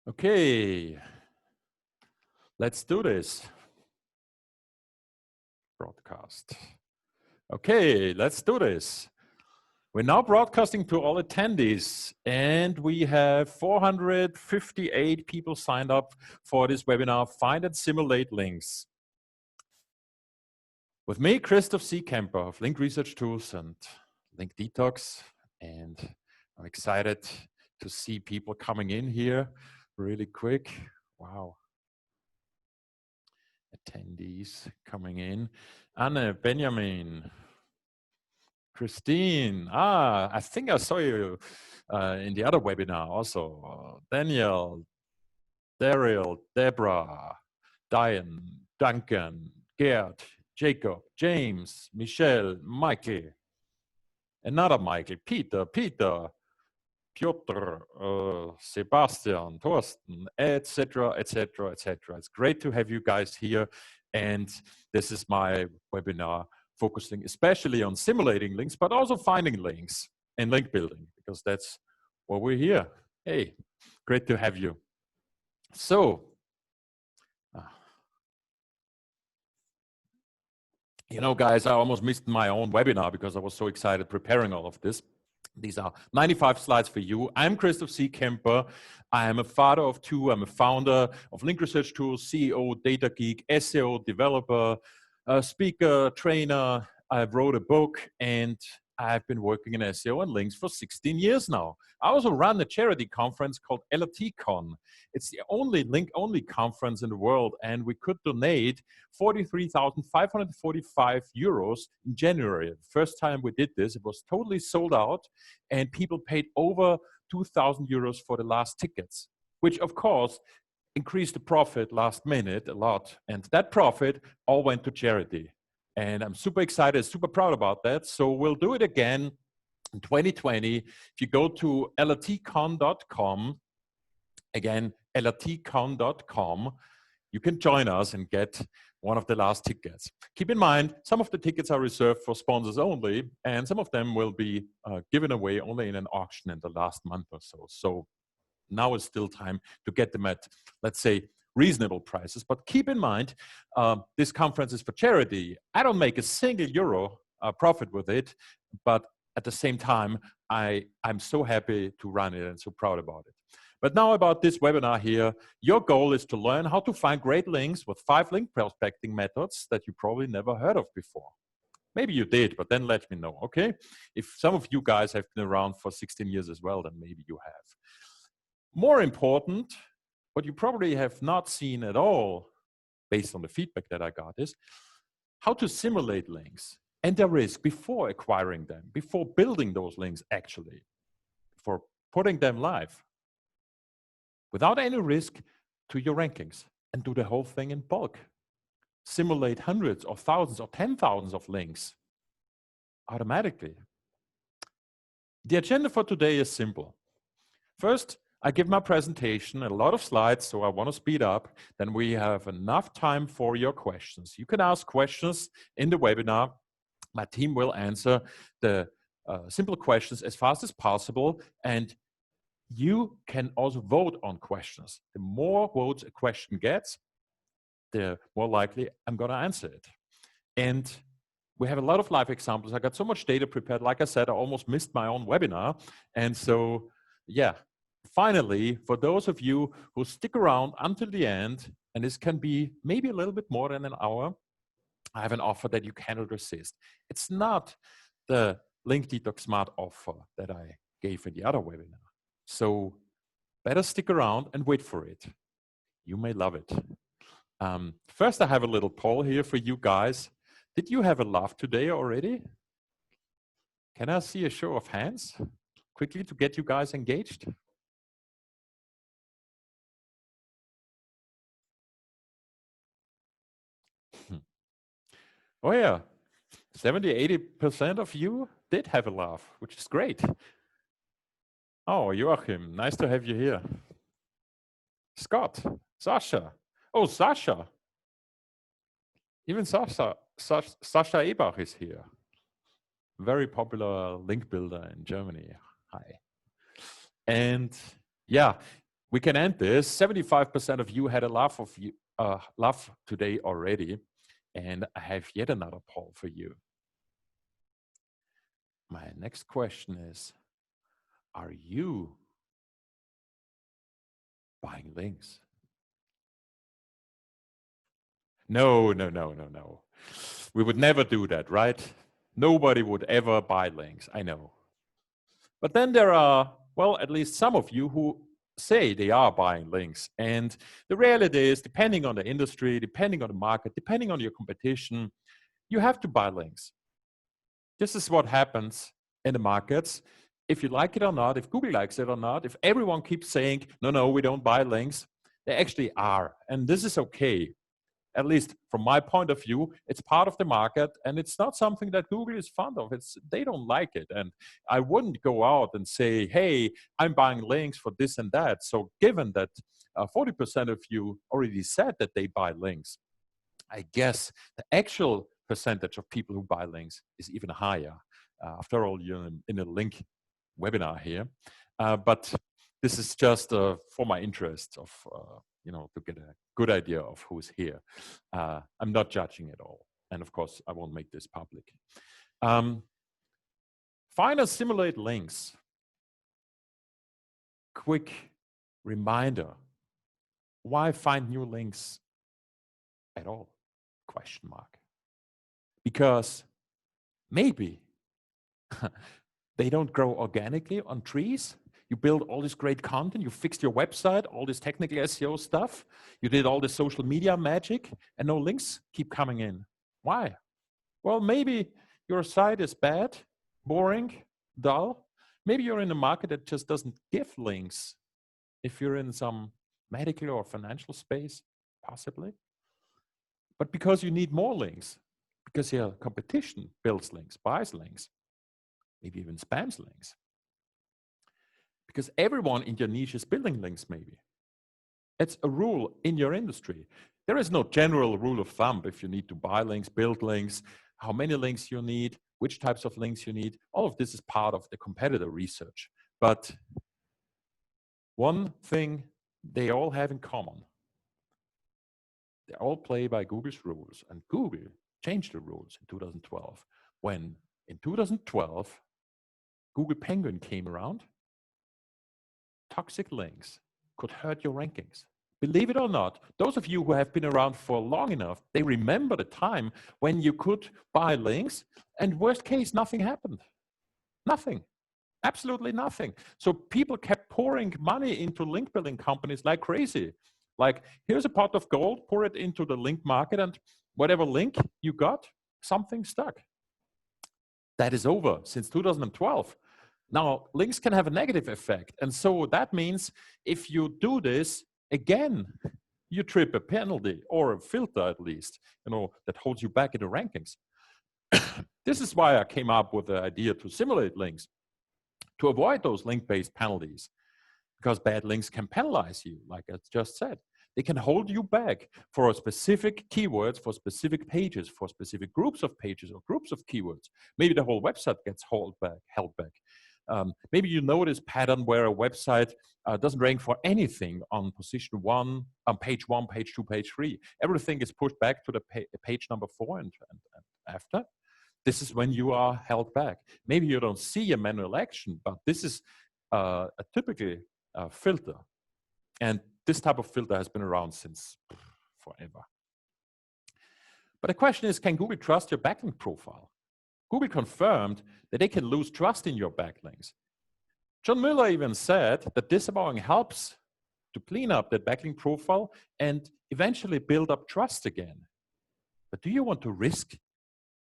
Okay, let's do this. Broadcast. Okay, let's do this. We're now broadcasting to all attendees, and we have 458 people signed up for this webinar, Find and Simulate Links. With me, Christoph C. Kemper of Link Research Tools and Link Detox, and I'm excited to see people coming in here really quick. Wow. Attendees coming in. Anne, Benjamin, Christine. I think I saw you in the other webinar also. Daniel, Daryl, Deborah, Diane, Duncan, Gerd, Jacob, James, Michelle, Michael, another Michael, Peter, Piotr, Sebastian, Thorsten, etc., etc., etc. It's great to have you guys here, and this is my webinar focusing especially on simulating links, but also finding links and link building, because that's what we're here. Hey, great to have you. So, you know, guys, I almost missed my own webinar because I was so excited preparing all of this. These are 95 slides for you. I'm Christoph C. Kemper. I am a father of two. I'm a founder of Link Research Tools, CEO, data geek, SEO developer, speaker, trainer. I wrote a book, and I've been working in SEO and links for 16 years now. I also run a charity conference called LRTCon. It's the only link-only conference in the world, and we could donate 43,545 euros in January. The first time we did this, it was totally sold out, and people paid over 2,000 euros for the last tickets, which of course increased the profit last minute a lot, and that profit all went to charity. And I'm super excited, super proud about that. So we'll do it again in 2020. If you go to lrtcon.com, again, lrtcon.com, you can join us and get one of the last tickets. Keep in mind, some of the tickets are reserved for sponsors only, and some of them will be given away only in an auction in the last month or so. So now is still time to get them at, let's say, reasonable prices. But keep in mind, this conference is for charity. I don't make a single euro profit with it, but at the same time, I'm so happy to run it and so proud about it. But now about this webinar here, your goal is to learn how to find great links with 5 link prospecting methods that you probably never heard of before. Maybe you did, but then let me know, okay? If some of you guys have been around for 16 years as well, then maybe you have. More important, what you probably have not seen at all, based on the feedback that I got, is how to simulate links and their risk before acquiring them, before building those links actually, for putting them live, without any risk to your rankings, and do the whole thing in bulk. Simulate hundreds or thousands or 10,000s of links automatically. The agenda for today is simple. First, I give my presentation, a lot of slides, so I want to speed up. Then we have enough time for your questions. You can ask questions in the webinar. My team will answer the simple questions as fast as possible, and you can also vote on questions. The more votes a question gets, the more likely I'm going to answer it. And we have a lot of live examples. I got so much data prepared. Like I said, I almost missed my own webinar. And so, yeah. Finally, for those of you who stick around until the end, and this can be maybe a little bit more than an hour, I have an offer that you cannot resist. It's not the Link Detox Smart offer that I gave in the other webinar. So better stick around and wait for it. You may love it. First, I have a little poll here for you guys. Did you have a laugh today already? Can I see a show of hands quickly to get you guys engaged? Oh yeah, 70–80% of you did have a laugh, which is great. Oh, Joachim, nice to have you here. Scott, Sasha. Oh, Sasha. Even Sasha Ebach is here. Very popular link builder in Germany. Hi. And yeah, we can end this. 75% of you had a laugh today already. And I have yet another poll for you. My next question is, are you buying links? No. We would never do that, right? Nobody would ever buy links, I know. But then there are, well, at least some of you who say they are buying links. And the reality is, depending on the industry, depending on the market, depending on your competition, you have to buy links. This is what happens in the markets. If you like it or not, if Google likes it or not, if everyone keeps saying, no, we don't buy links, they actually are. And this is okay. At least from my point of view, it's part of the market, and it's not something that Google is fond of. They don't like it. And I wouldn't go out and say, hey, I'm buying links for this and that. So given that 40% of you already said that they buy links, I guess the actual percentage of people who buy links is even higher. After all, you're in a link webinar here. But this is just for my interest of, to get a good idea of who's here. I'm not judging at all. And of course, I won't make this public. Find or simulate links. Quick reminder. Why find new links at all? Question mark. Because maybe they don't grow organically on trees. You build all this great content, you fixed your website, all this technical SEO stuff, you did all the social media magic, and no links keep coming in. Why? Well, maybe your site is bad, boring, dull. Maybe you're in a market that just doesn't give links. If you're in some medical or financial space, possibly. But because you need more links, because your competition builds links, buys links, maybe even spams links. Because everyone in your niche is building links, maybe. It's a rule in your industry. There is no general rule of thumb if you need to buy links, build links, how many links you need, which types of links you need. All of this is part of the competitor research. But one thing they all have in common, they all play by Google's rules. And Google changed the rules in 2012. When in 2012, Google Penguin came around, toxic links could hurt your rankings. Believe it or not, those of you who have been around for long enough, they remember the time when you could buy links and worst case, nothing happened. Nothing. Absolutely nothing. So people kept pouring money into link building companies like crazy. Like, here's a pot of gold, pour it into the link market, and whatever link you got, something stuck. That is over since 2012. Now, links can have a negative effect. And so that means if you do this, again, you trip a penalty or a filter at least, that holds you back in the rankings. This is why I came up with the idea to simulate links, to avoid those link-based penalties, because bad links can penalize you, like I just said. They can hold you back for specific keywords, for specific pages, for specific groups of pages or groups of keywords. Maybe the whole website gets held back. Maybe you know this pattern where a website doesn't rank for anything on position 1, on page 1, page 2, page 3. Everything is pushed back to the page number 4 and after. This is when you are held back. Maybe you don't see a manual action, but this is a typical filter. And this type of filter has been around since forever. But the question is, can Google trust your backlink profile? Google confirmed that they can lose trust in your backlinks. John Mueller even said that disavowing helps to clean up that backlink profile and eventually build up trust again. But do you want to risk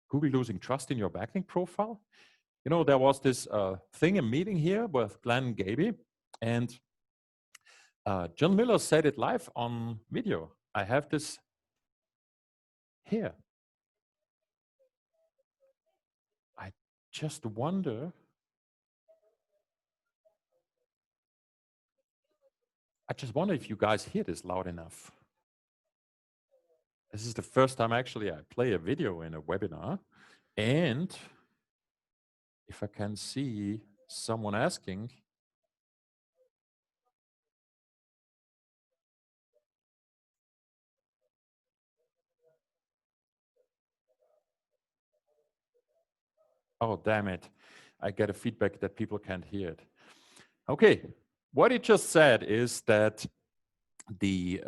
Google losing trust in your backlink profile? There was this a meeting here with Glenn and Gaby, and John Mueller said it live on video. I have this here. I just wonder if you guys hear this loud enough. This is the first time actually I play a video in a webinar. And if I can see someone asking, Oh, damn it. I get a feedback that people can't hear it. Okay, what it just said is that the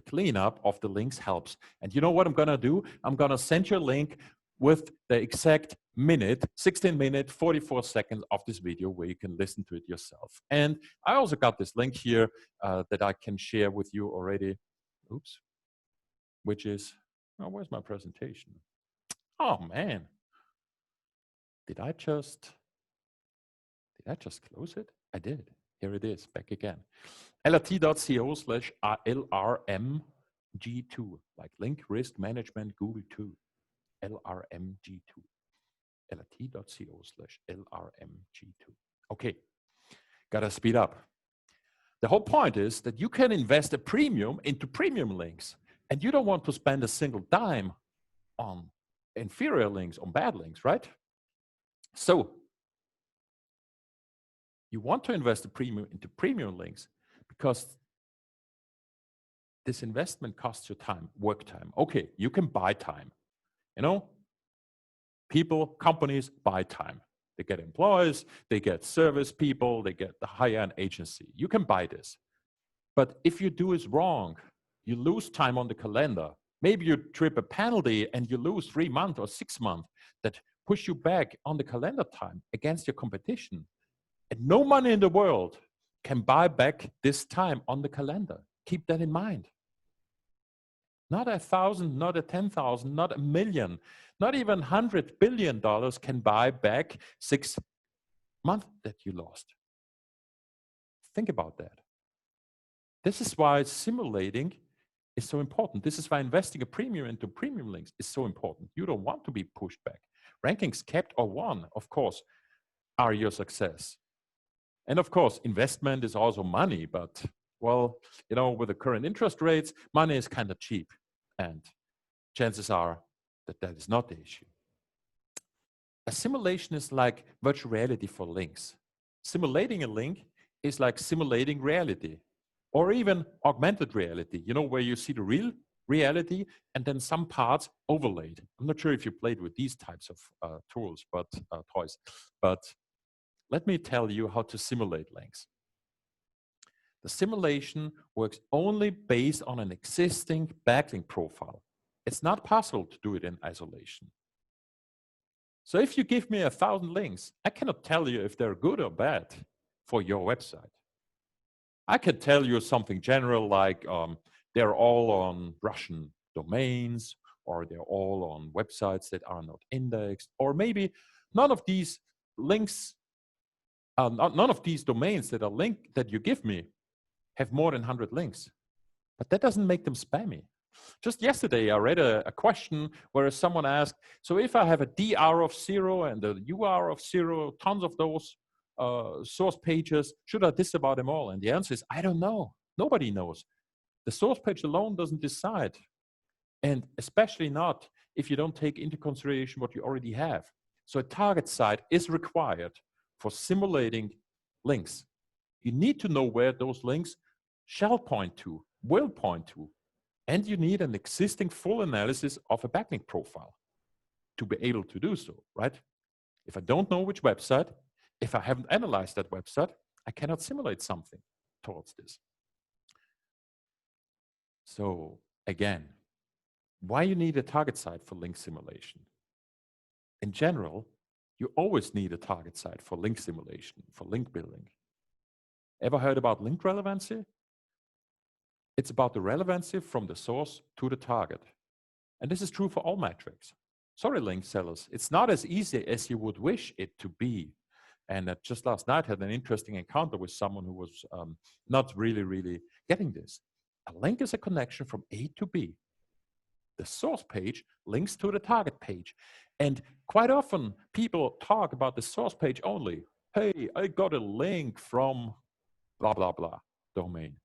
cleanup of the links helps. And you know what I'm gonna do? I'm gonna send you a link with the exact minute, 16 minutes, 44 seconds of this video where you can listen to it yourself. And I also got this link here that I can share with you already. Oops. Which is, oh, where's my presentation? Oh man. Did I just close it? I did. Here it is, back again. LRT.co/LRMG2, like Link Risk Management Google 2, LRMG2. LRT.co/LRMG2. Okay, gotta speed up. The whole point is that you can invest a premium into premium links, and you don't want to spend a single dime on inferior links, on bad links, right? So you want to invest a premium into premium links because this investment costs you time, work time. Okay, you can buy time. You know, people, companies buy time. They get employees, they get service people, they get the high-end agency. You can buy this. But if you do it wrong, you lose time on the calendar. Maybe you trip a penalty and you lose 3 months or 6 months that push you back on the calendar time against your competition. And no money in the world can buy back this time on the calendar. Keep that in mind. Not 1,000, not 10,000, not 1 million, not even $100 billion can buy back 6 months that you lost. Think about that. This is why simulating is so important. This is why investing a premium into premium links is so important. You don't want to be pushed back. Rankings kept or won, of course, are your success. And of course, investment is also money, but well, you know, with the current interest rates, money is kind of cheap. And chances are that that is not the issue. A simulation is like virtual reality for links. Simulating a link is like simulating reality or even augmented reality, you know, where you see the real reality and then some parts overlaid. I'm not sure if you played with these types of tools, but toys, but let me tell you how to simulate links. The simulation works only based on an existing backlink profile. It's not possible to do it in isolation. So if you give me 1,000 links, I cannot tell you if they're good or bad for your website. I can tell you something general like they're all on Russian domains, or they're all on websites that are not indexed, or maybe none of these links, none of these domains that are linked that you give me have more than 100 links. But that doesn't make them spammy. Just yesterday, I read a question where someone asked, so if I have a DR of 0 and a UR of 0, tons of those source pages, should I disavow them all? And the answer is, I don't know. Nobody knows. The source page alone doesn't decide. And especially not if you don't take into consideration what you already have. So a target site is required for simulating links. You need to know where those links shall point to, will point to. And you need an existing full analysis of a backlink profile to be able to do so, right? If I don't know which website, if I haven't analyzed that website, I cannot simulate something towards this. So again, why you need a target site for link simulation? In general, you always need a target site for link simulation, for link building. Ever heard about link relevancy? It's about the relevancy from the source to the target. And this is true for all metrics. Sorry, link sellers, it's not as easy as you would wish it to be. And just last night, I had an interesting encounter with someone who was not really getting this. A link is a connection from A to B. The source page links to the target page. And quite often, people talk about the source page only. Hey, I got a link from blah, blah, blah domain.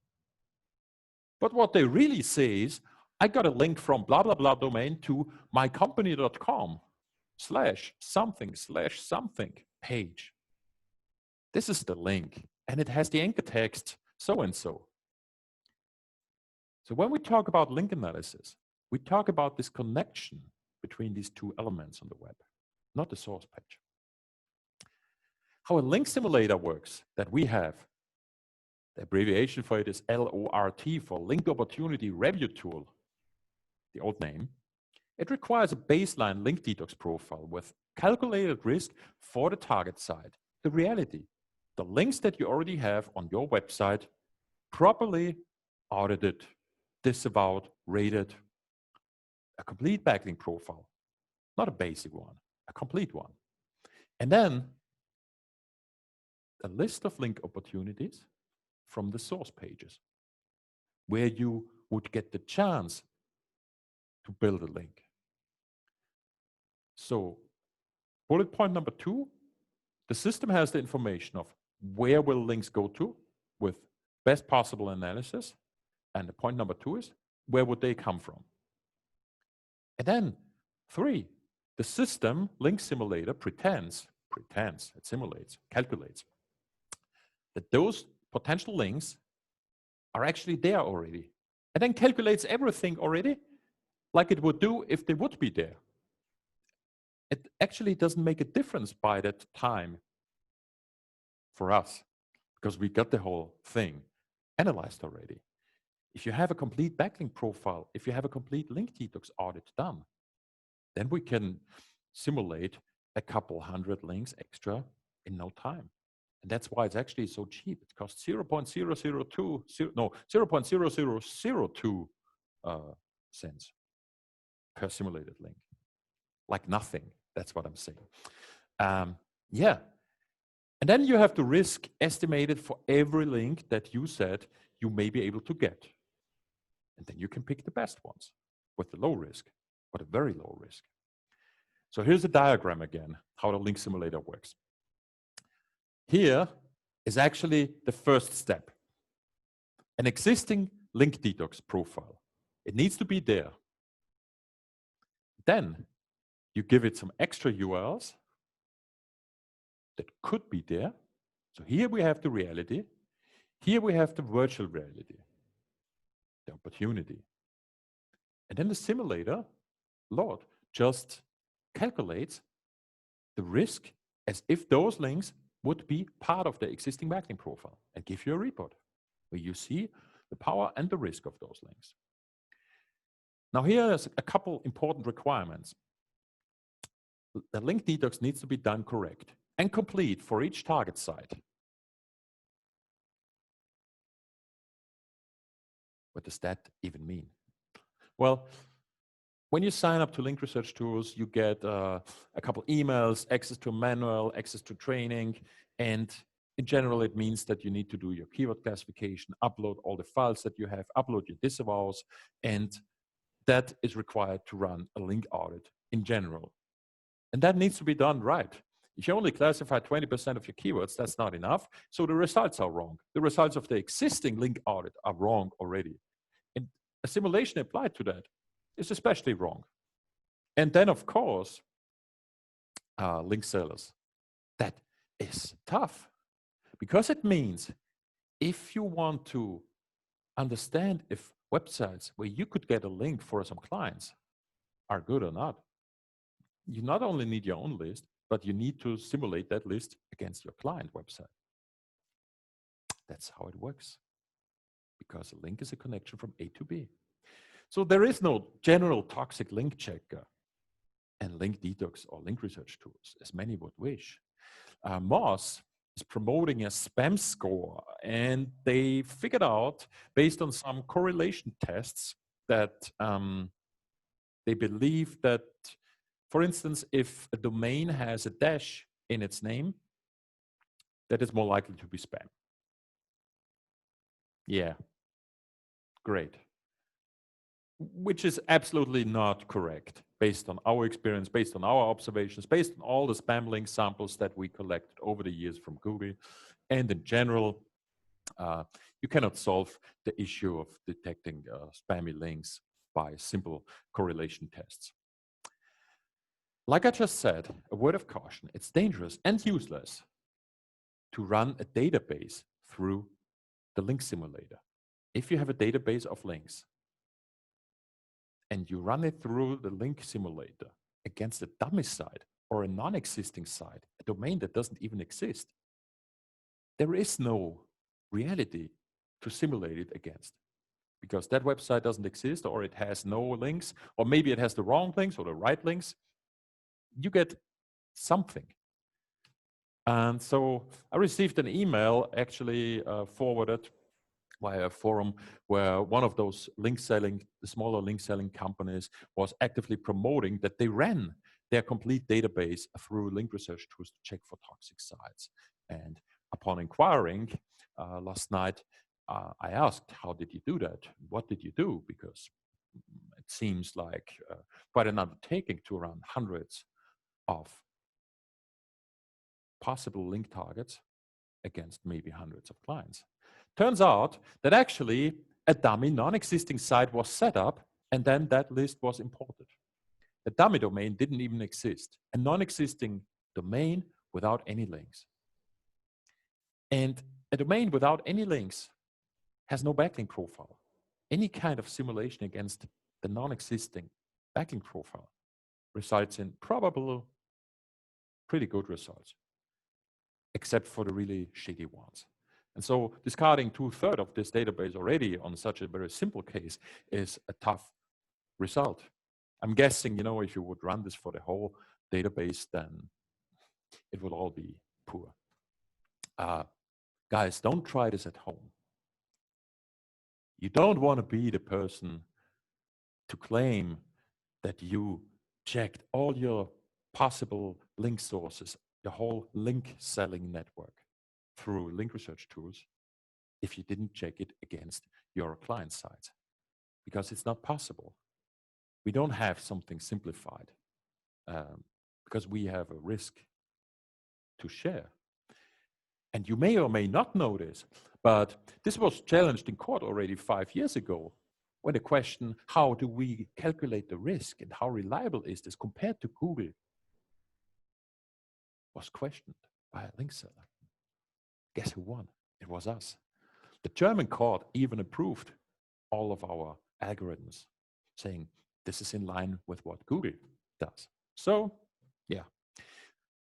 But what they really say is, I got a link from blah, blah, blah domain to mycompany.com/something/something page. This is the link, and it has the anchor text so-and-so. So when we talk about link analysis, we talk about this connection between these two elements on the web. not the source page. How a link simulator works that we have, the abbreviation for it is LORT, for Link Opportunity Review Tool, the old name. It requires a baseline link detox profile with calculated risk for the target site. The reality, the links that you already have on your website, properly audited, disavowed, rated, a complete backlink profile, not a basic one, a complete one. And then a list of link opportunities from the source pages where you would get the chance to build a link. So bullet point number 2, the system has the information of where will links go to with best possible analysis. And the point number 2 is, where would they come from? And then 3, the system, link simulator, pretends, it simulates, calculates that those potential links are actually there already. And then calculates everything already like it would do if they would be there. It actually doesn't make a difference by that time for us because we got the whole thing analyzed already. If you have a complete backlink profile, if you have a complete link detox audit done, then we can simulate a couple hundred links extra in no time. And that's why it's actually so cheap. It costs 0.0002 cents per simulated link. Like nothing. That's what I'm saying. Yeah. And then you have the risk estimated for every link that you said you may be able to get. And then you can pick the best ones with the low risk, but a very low risk. So here's a diagram again, how the link simulator works. Here is actually the first step. An existing link detox profile. It needs to be there. Then you give it some extra URLs that could be there. So here we have the reality. Here we have the virtual reality, the opportunity. And then the simulator, Lord, just calculates the risk as if those links would be part of the existing backlink profile and give you a report where you see the power and the risk of those links. Now here's a couple important requirements. The link detox needs to be done correct and complete for each target site. What does that even mean? Well, when you sign up to Link Research Tools, you get a couple emails, access to a manual, access to training, and in general, it means that you need to do your keyword classification, upload all the files that you have, upload your disavows, and that is required to run a link audit in general. And that needs to be done right. If you only classify 20% of your keywords, that's not enough, so the results are wrong. The results of the existing link audit are wrong already. And a simulation applied to that is especially wrong. And then, of course, link sellers. That is tough because it means if you want to understand if websites where you could get a link for some clients are good or not, you not only need your own list, but you need to simulate that list against your client website. That's how it works, because a link is a connection from A to B. So there is no general toxic link checker and link detox or link research tools, as many would wish. Moz is promoting a spam score, and they figured out, based on some correlation tests, that they believe that, for instance, if a domain has a dash in its name, that is more likely to be spam. Yeah, great. Which is absolutely not correct, based on our experience, based on our observations, based on all the spam link samples that we collected over the years from Google. And in general, you cannot solve the issue of detecting spammy links by simple correlation tests. Like I just said, a word of caution, it's dangerous and useless to run a database through the link simulator. If you have a database of links and you run it through the link simulator against a dummy site, or a non-existing site, a domain that doesn't even exist, there is no reality to simulate it against, because that website doesn't exist, or it has no links, or maybe it has the wrong links or the right links. You get something. And so I received an email, actually forwarded via a forum, where one of those the smaller link selling companies was actively promoting that they ran their complete database through link research tools to check for toxic sites. And upon inquiring last night, I asked, how did you do that? What did you do? Because it seems like quite an undertaking to run hundreds of possible link targets against maybe hundreds of clients. Turns out that actually a dummy non-existing site was set up, and then that list was imported. The dummy domain didn't even exist, a non-existing domain without any links. And a domain without any links has no backlink profile. Any kind of simulation against the non-existing backlink profile results in probable pretty good results, except for the really shitty ones. And so discarding 2/3 of this database already on such a very simple case is a tough result. I'm guessing, if you would run this for the whole database, then it will all be poor. Guys, don't try this at home. You don't want to be the person to claim that you checked all your possible link sources, the whole link selling network through link research tools, if you didn't check it against your client site, because it's not possible. We don't have something simplified because we have a risk to share. And you may or may not know this, but this was challenged in court already 5 years ago, when the question, how do we calculate the risk and how reliable is this compared to Google, was questioned by a link seller. Guess who won? It was us. The German court even approved all of our algorithms, saying this is in line with what Google does. So, yeah.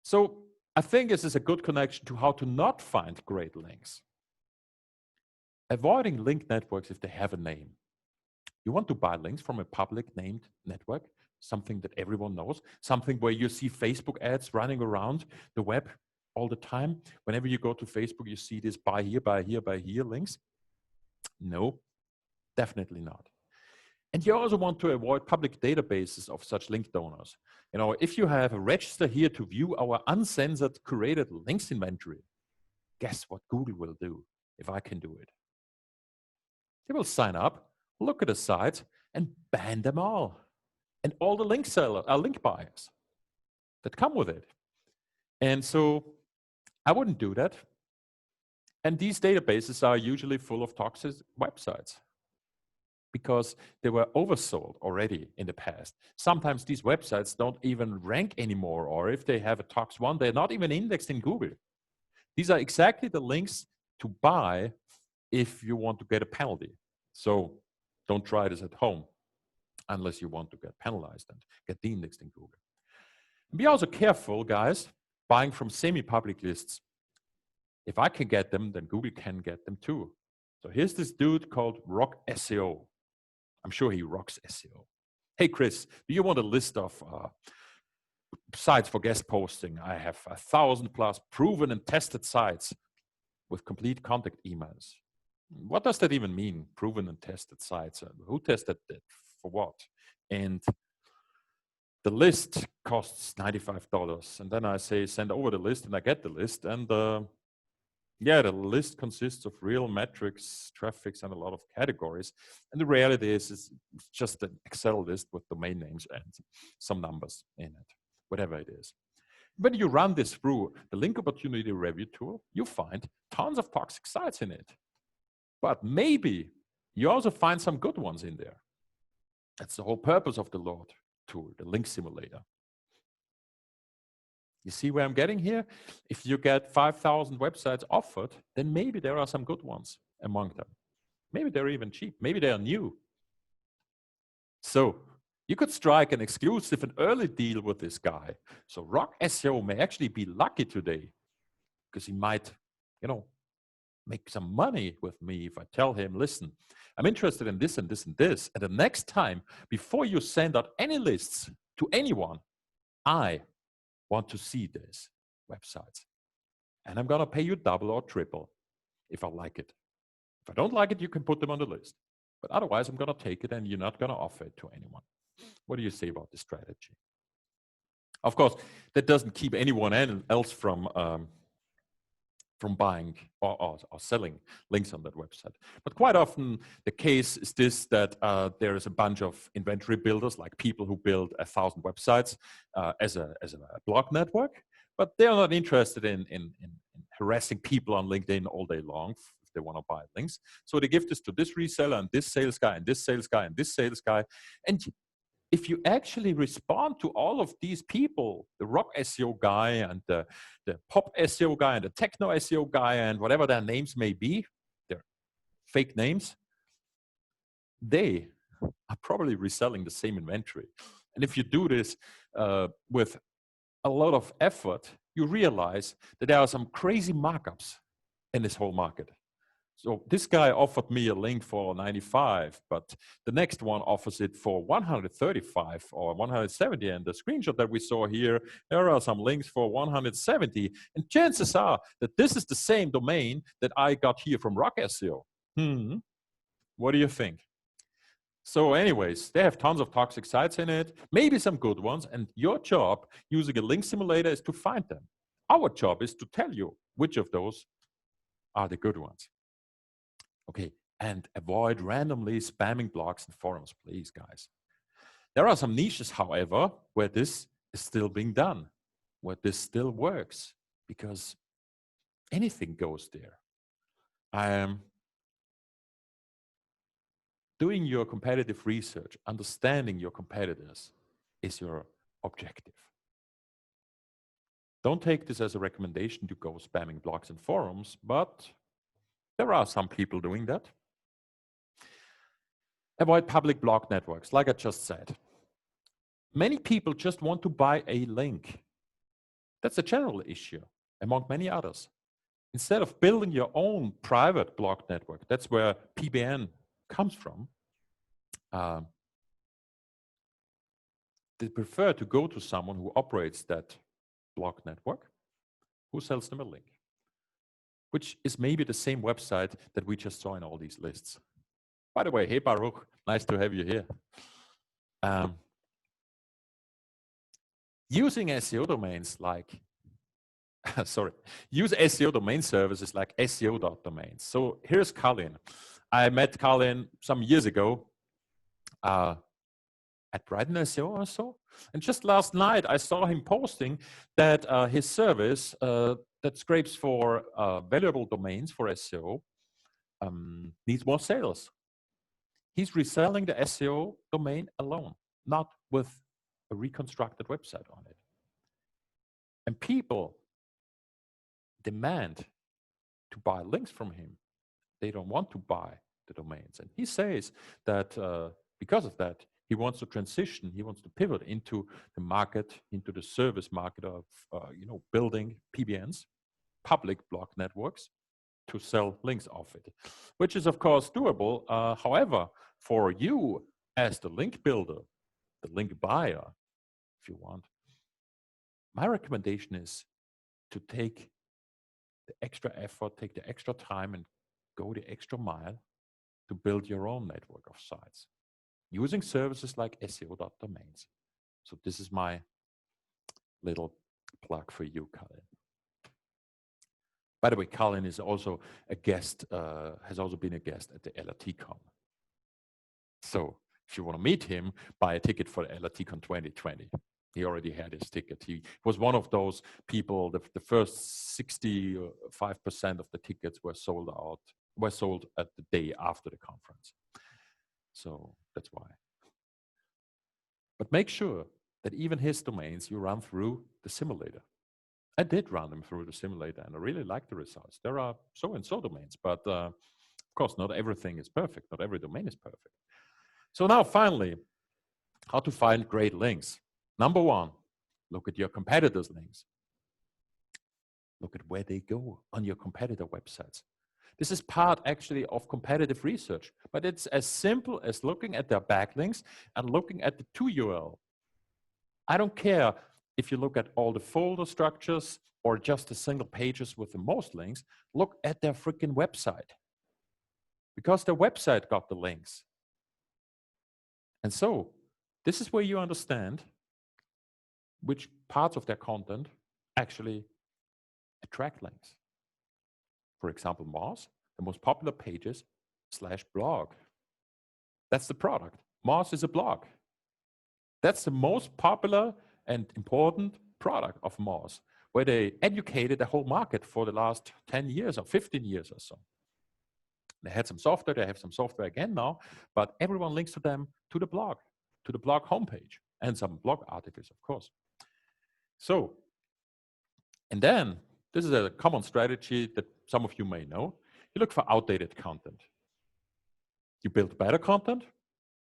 So I think this is a good connection to how to not find great links. Avoiding link networks if they have a name. You want to buy links from a public named network, something that everyone knows, something where you see Facebook ads running around the web all the time. Whenever you go to Facebook, you see this buy here, buy here, buy here links. No, definitely not. And you also want to avoid public databases of such link donors. If you have a register here to view our uncensored curated links inventory, guess what Google will do if I can do it? They will sign up, look at the sites, and ban them all. And all the link buyers that come with it. And so I wouldn't do that. And these databases are usually full of toxic websites because they were oversold already in the past. Sometimes these websites don't even rank anymore, or if they have a tox 1, they're not even indexed in Google. These are exactly the links to buy if you want to get a penalty. So don't try this at home unless you want to get penalized and get de-indexed in Google. And be also careful, guys, buying from semi-public lists. If I can get them, then Google can get them too. So here's this dude called Rock SEO. I'm sure he rocks SEO. Hey, Chris, do you want a list of sites for guest posting? I have 1,000+ proven and tested sites with complete contact emails. What does that even mean, proven and tested sites? Who tested it for what? And the list costs $95. And then I say, send over the list, and I get the list. And yeah, the list consists of real metrics, traffics, and a lot of categories. And the reality is it's just an Excel list with domain names and some numbers in it, whatever it is. When you run this through the link opportunity review tool, you find tons of toxic sites in it. But maybe you also find some good ones in there. That's the whole purpose of the LORD tool, the link simulator. You see where I'm getting here? If you get 5,000 websites offered, then maybe there are some good ones among them. Maybe they're even cheap. Maybe they are new. So You could strike an exclusive and early deal with this guy. So Rock SEO may actually be lucky today because he might, make some money with me if I tell him, listen, I'm interested in this and this and this. And the next time, before you send out any lists to anyone, I want to see these websites. And I'm going to pay you double or triple if I like it. If I don't like it, you can put them on the list. But otherwise, I'm going to take it and you're not going to offer it to anyone. What do you say about this strategy? Of course, that doesn't keep anyone else from buying or selling links on that website. But quite often the case is this, that there is a bunch of inventory builders, like people who build 1,000 websites as a blog network, but they are not interested in harassing people on LinkedIn all day long if they want to buy links. So they give this to this reseller and this sales guy and this sales guy and this sales guy. And if you actually respond to all of these people, the rock SEO guy and the pop SEO guy and the techno SEO guy and whatever their names may be, they're fake names, they are probably reselling the same inventory. And if you do this with a lot of effort, you realize that there are some crazy markups in this whole market. So this guy offered me a link for 95, but the next one offers it for 135 or 170. And the screenshot that we saw here, there are some links for 170. And chances are that this is the same domain that I got here from Rock SEO. What do you think? So anyways, they have tons of toxic sites in it, maybe some good ones. And your job using a link simulator is to find them. Our job is to tell you which of those are the good ones. Okay, and avoid randomly spamming blogs and forums, please, guys. There are some niches, however, where this is still being done, where this still works, because anything goes there. Doing your competitive research, understanding your competitors is your objective. Don't take this as a recommendation to go spamming blogs and forums, but there are some people doing that. Avoid public blog networks, like I just said. Many people just want to buy a link. That's a general issue, among many others. Instead of building your own private blog network, that's where PBN comes from, they prefer to go to someone who operates that blog network, who sells them a link, which is maybe the same website that we just saw in all these lists. By the way, hey Baruch, nice to have you here. Using SEO domains like, use SEO domain services like SEO.domains. So here's Colin. I met Colin some years ago at Brighton SEO or so. And just last night, I saw him posting that his service that scrapes for valuable domains for SEO needs more sales. He's reselling the SEO domain alone, not with a reconstructed website on it. And people demand to buy links from him. They don't want to buy the domains. And he says that because of that, he wants to transition, he wants to pivot into the market, into the service market of building PBNs, public blog networks, to sell links off it, which is of course doable. However, for you as the link builder, the link buyer, if you want, my recommendation is to take the extra effort, take the extra time and go the extra mile to build your own network of sites using services like SEO.domains. So this is my little plug for you, Colin. By the way, Colin is also a guest, has also been a guest at the LRTCon. So if you want to meet him, buy a ticket for the LRTCon 2020. He already had his ticket. He was one of those people, the first 65% of the tickets were sold at the day after the conference. So that's why. But make sure that even his domains you run through the simulator. I did run them through the simulator and I really like the results. There are so-and-so domains, but of course, not everything is perfect. Not every domain is perfect. So now finally, How to find great links. Number one, look at your competitors' links. Look at where they go on your competitor websites. This is part actually of competitive research, but it's as simple as looking at their backlinks and looking at the to URL. I don't care if you look at all the folder structures or just the single pages with the most links, look at their freaking website. Because their website got the links. And so, this is where you understand which parts of their content actually attract links. For example, Moz, the most popular pages /blog. That's the product. Moz is a blog. That's the most popular and important product of Moz, where they educated the whole market for the last 10 years or 15 years or so. They had some software, they have some software again now, but everyone links to them to the blog homepage, and some blog articles, of course. So, and then, this is a common strategy that some of you may know. You look for outdated content. You build better content,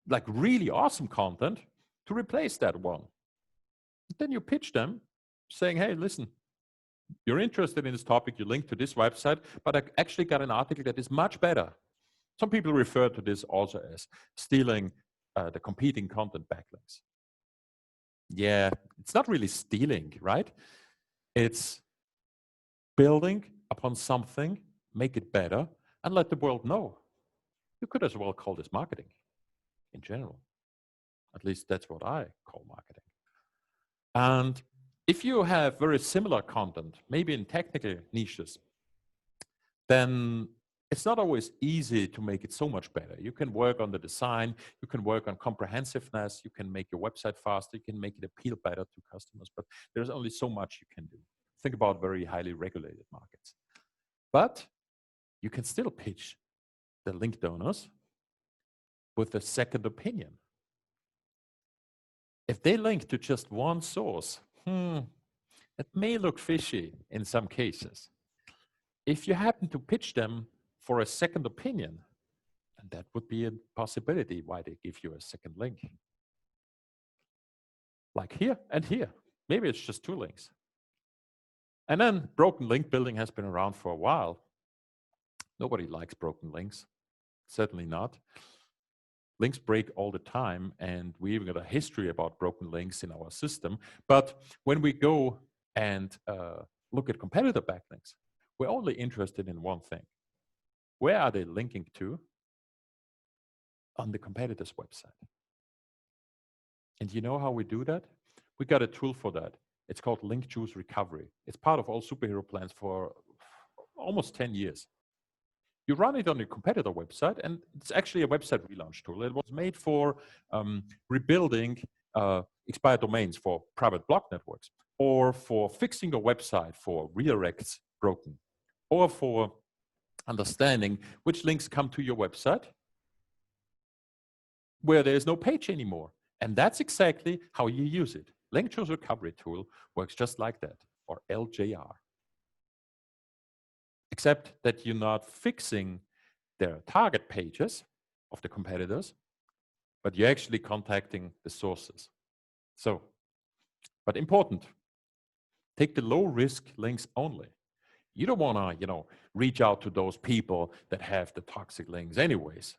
like really awesome content, to replace that one. Then you pitch them, saying, hey, listen, you're interested in this topic, you link to this website, but I actually got an article that is much better. Some people refer to this also as stealing the competing content backlinks. Yeah, it's not really stealing, right? It's building upon something, make it better, and let the world know. You could as well call this marketing in general. At least that's what I call marketing. And if you have very similar content, maybe in technical niches, then it's not always easy to make it so much better. You can work on the design, you can work on comprehensiveness, you can make your website faster, you can make it appeal better to customers, but there's only so much you can do. Think about very highly regulated markets. But you can still pitch the link donors with a second opinion. If they link to just one source, it may look fishy in some cases. If you happen to pitch them for a second opinion, and that would be a possibility why they give you a second link. Like here and here. Maybe it's just 2 links. And then broken link building has been around for a while. Nobody likes broken links. Certainly not. Links break all the time, and we even got a history about broken links in our system. But when we go and look at competitor backlinks, we're only interested in one thing. Where are they linking to? On the competitor's website. And you know how we do that? We got a tool for that. It's called Link Juice Recovery. It's part of all superhero plans for almost 10 years. You run it on your competitor website, and it's actually a website relaunch tool. It was made for rebuilding expired domains for private blog networks, or for fixing your website for redirects broken, or for understanding which links come to your website where there is no page anymore. And that's exactly how you use it. Link Juice Recovery tool works just like that, or LJR. Except that you're not fixing their target pages of the competitors, but you're actually contacting the sources. So, but important, take the low-risk links only. You don't want to, reach out to those people that have the toxic links anyways.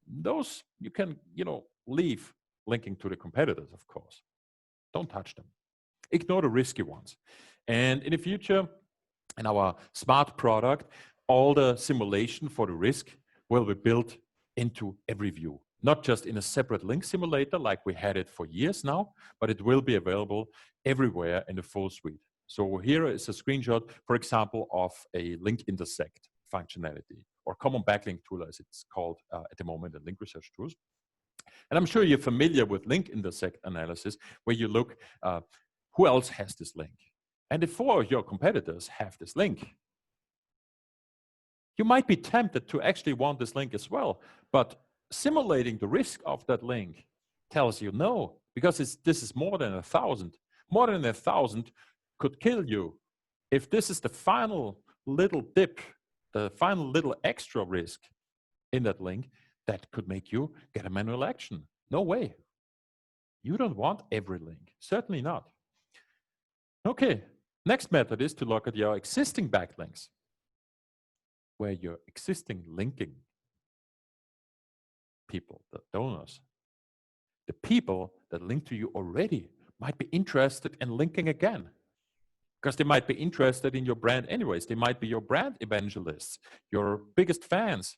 Those you can, leave linking to the competitors, of course. Don't touch them. Ignore the risky ones. And in the future, in our smart product, all the simulation for the risk will be built into every view. Not just in a separate link simulator like we had it for years now, but it will be available everywhere in the full suite. So here is a screenshot, for example, of a link intersect functionality, or common backlink tool as it's called at the moment in link research tools. And I'm sure you're familiar with link intersect analysis, where you look, who else has this link? And if 4 of your competitors have this link, you might be tempted to actually want this link as well, but simulating the risk of that link tells you no, because this is more than 1,000. More than 1,000 could kill you. If this is the final little dip, the final little extra risk in that link, that could make you get a manual action. No way. You don't want every link, certainly not. Okay, next method is to look at your existing backlinks, where your existing linking people, the donors, the people that link to you already might be interested in linking again, because they might be interested in your brand anyways. They might be your brand evangelists, your biggest fans.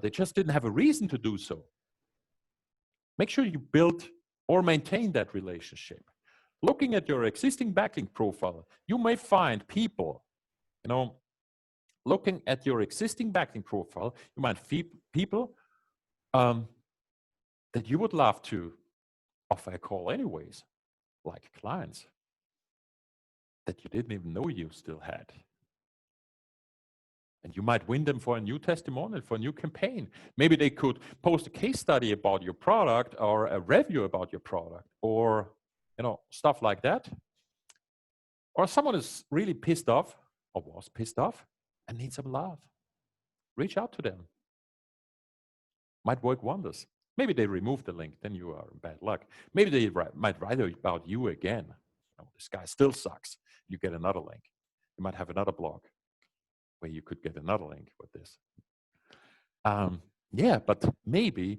They just didn't have a reason to do so. Make sure you build or maintain that relationship. Looking at your existing backlink profile, you may find people, looking at your existing backlink profile, you might find people that you would love to offer a call anyways, like clients that you didn't even know you still had. And you might win them for a new testimonial, for a new campaign. Maybe they could post a case study about your product or a review about your product or stuff like that. Or someone is really pissed off or was pissed off and needs some love. Reach out to them. Might work wonders. Maybe they remove the link, then you are in bad luck. Maybe they might write about you again. This guy still sucks. You get another link. You might have another blog where you could get another link with this. Yeah, but maybe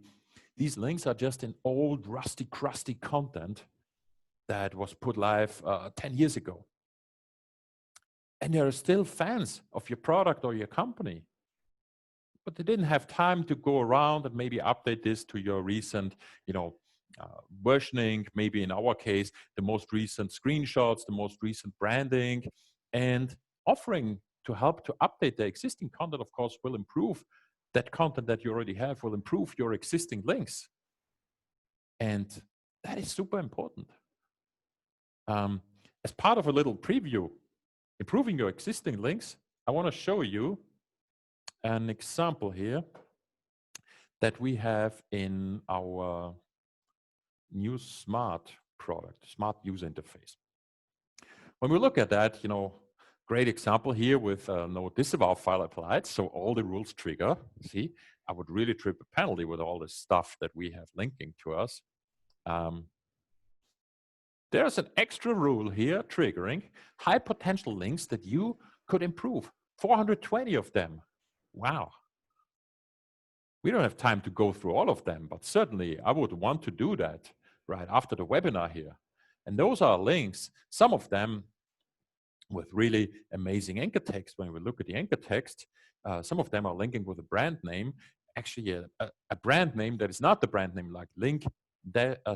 these links are just an old, rusty, crusty content that was put live 10 years ago. And there are still fans of your product or your company, but they didn't have time to go around and maybe update this to your recent, versioning, maybe in our case, the most recent screenshots, the most recent branding, and offering to help to update the existing content, of course, will improve that content that you already have, will improve your existing links. And that is super important. As part of a little preview, improving your existing links, I want to show you an example here that we have in our new smart product, smart user interface. When we look at that, great example here with no disavow file applied, so all the rules trigger. See, I would really trip a penalty with all this stuff that we have linking to us. There's an extra rule here triggering high potential links that you could improve. 420 of them. Wow. We don't have time to go through all of them, but certainly I would want to do that right after the webinar here. And those are links, some of them with really amazing anchor text. When we look at the anchor text, some of them are linking with a brand name, actually a brand name that is not the brand name, like link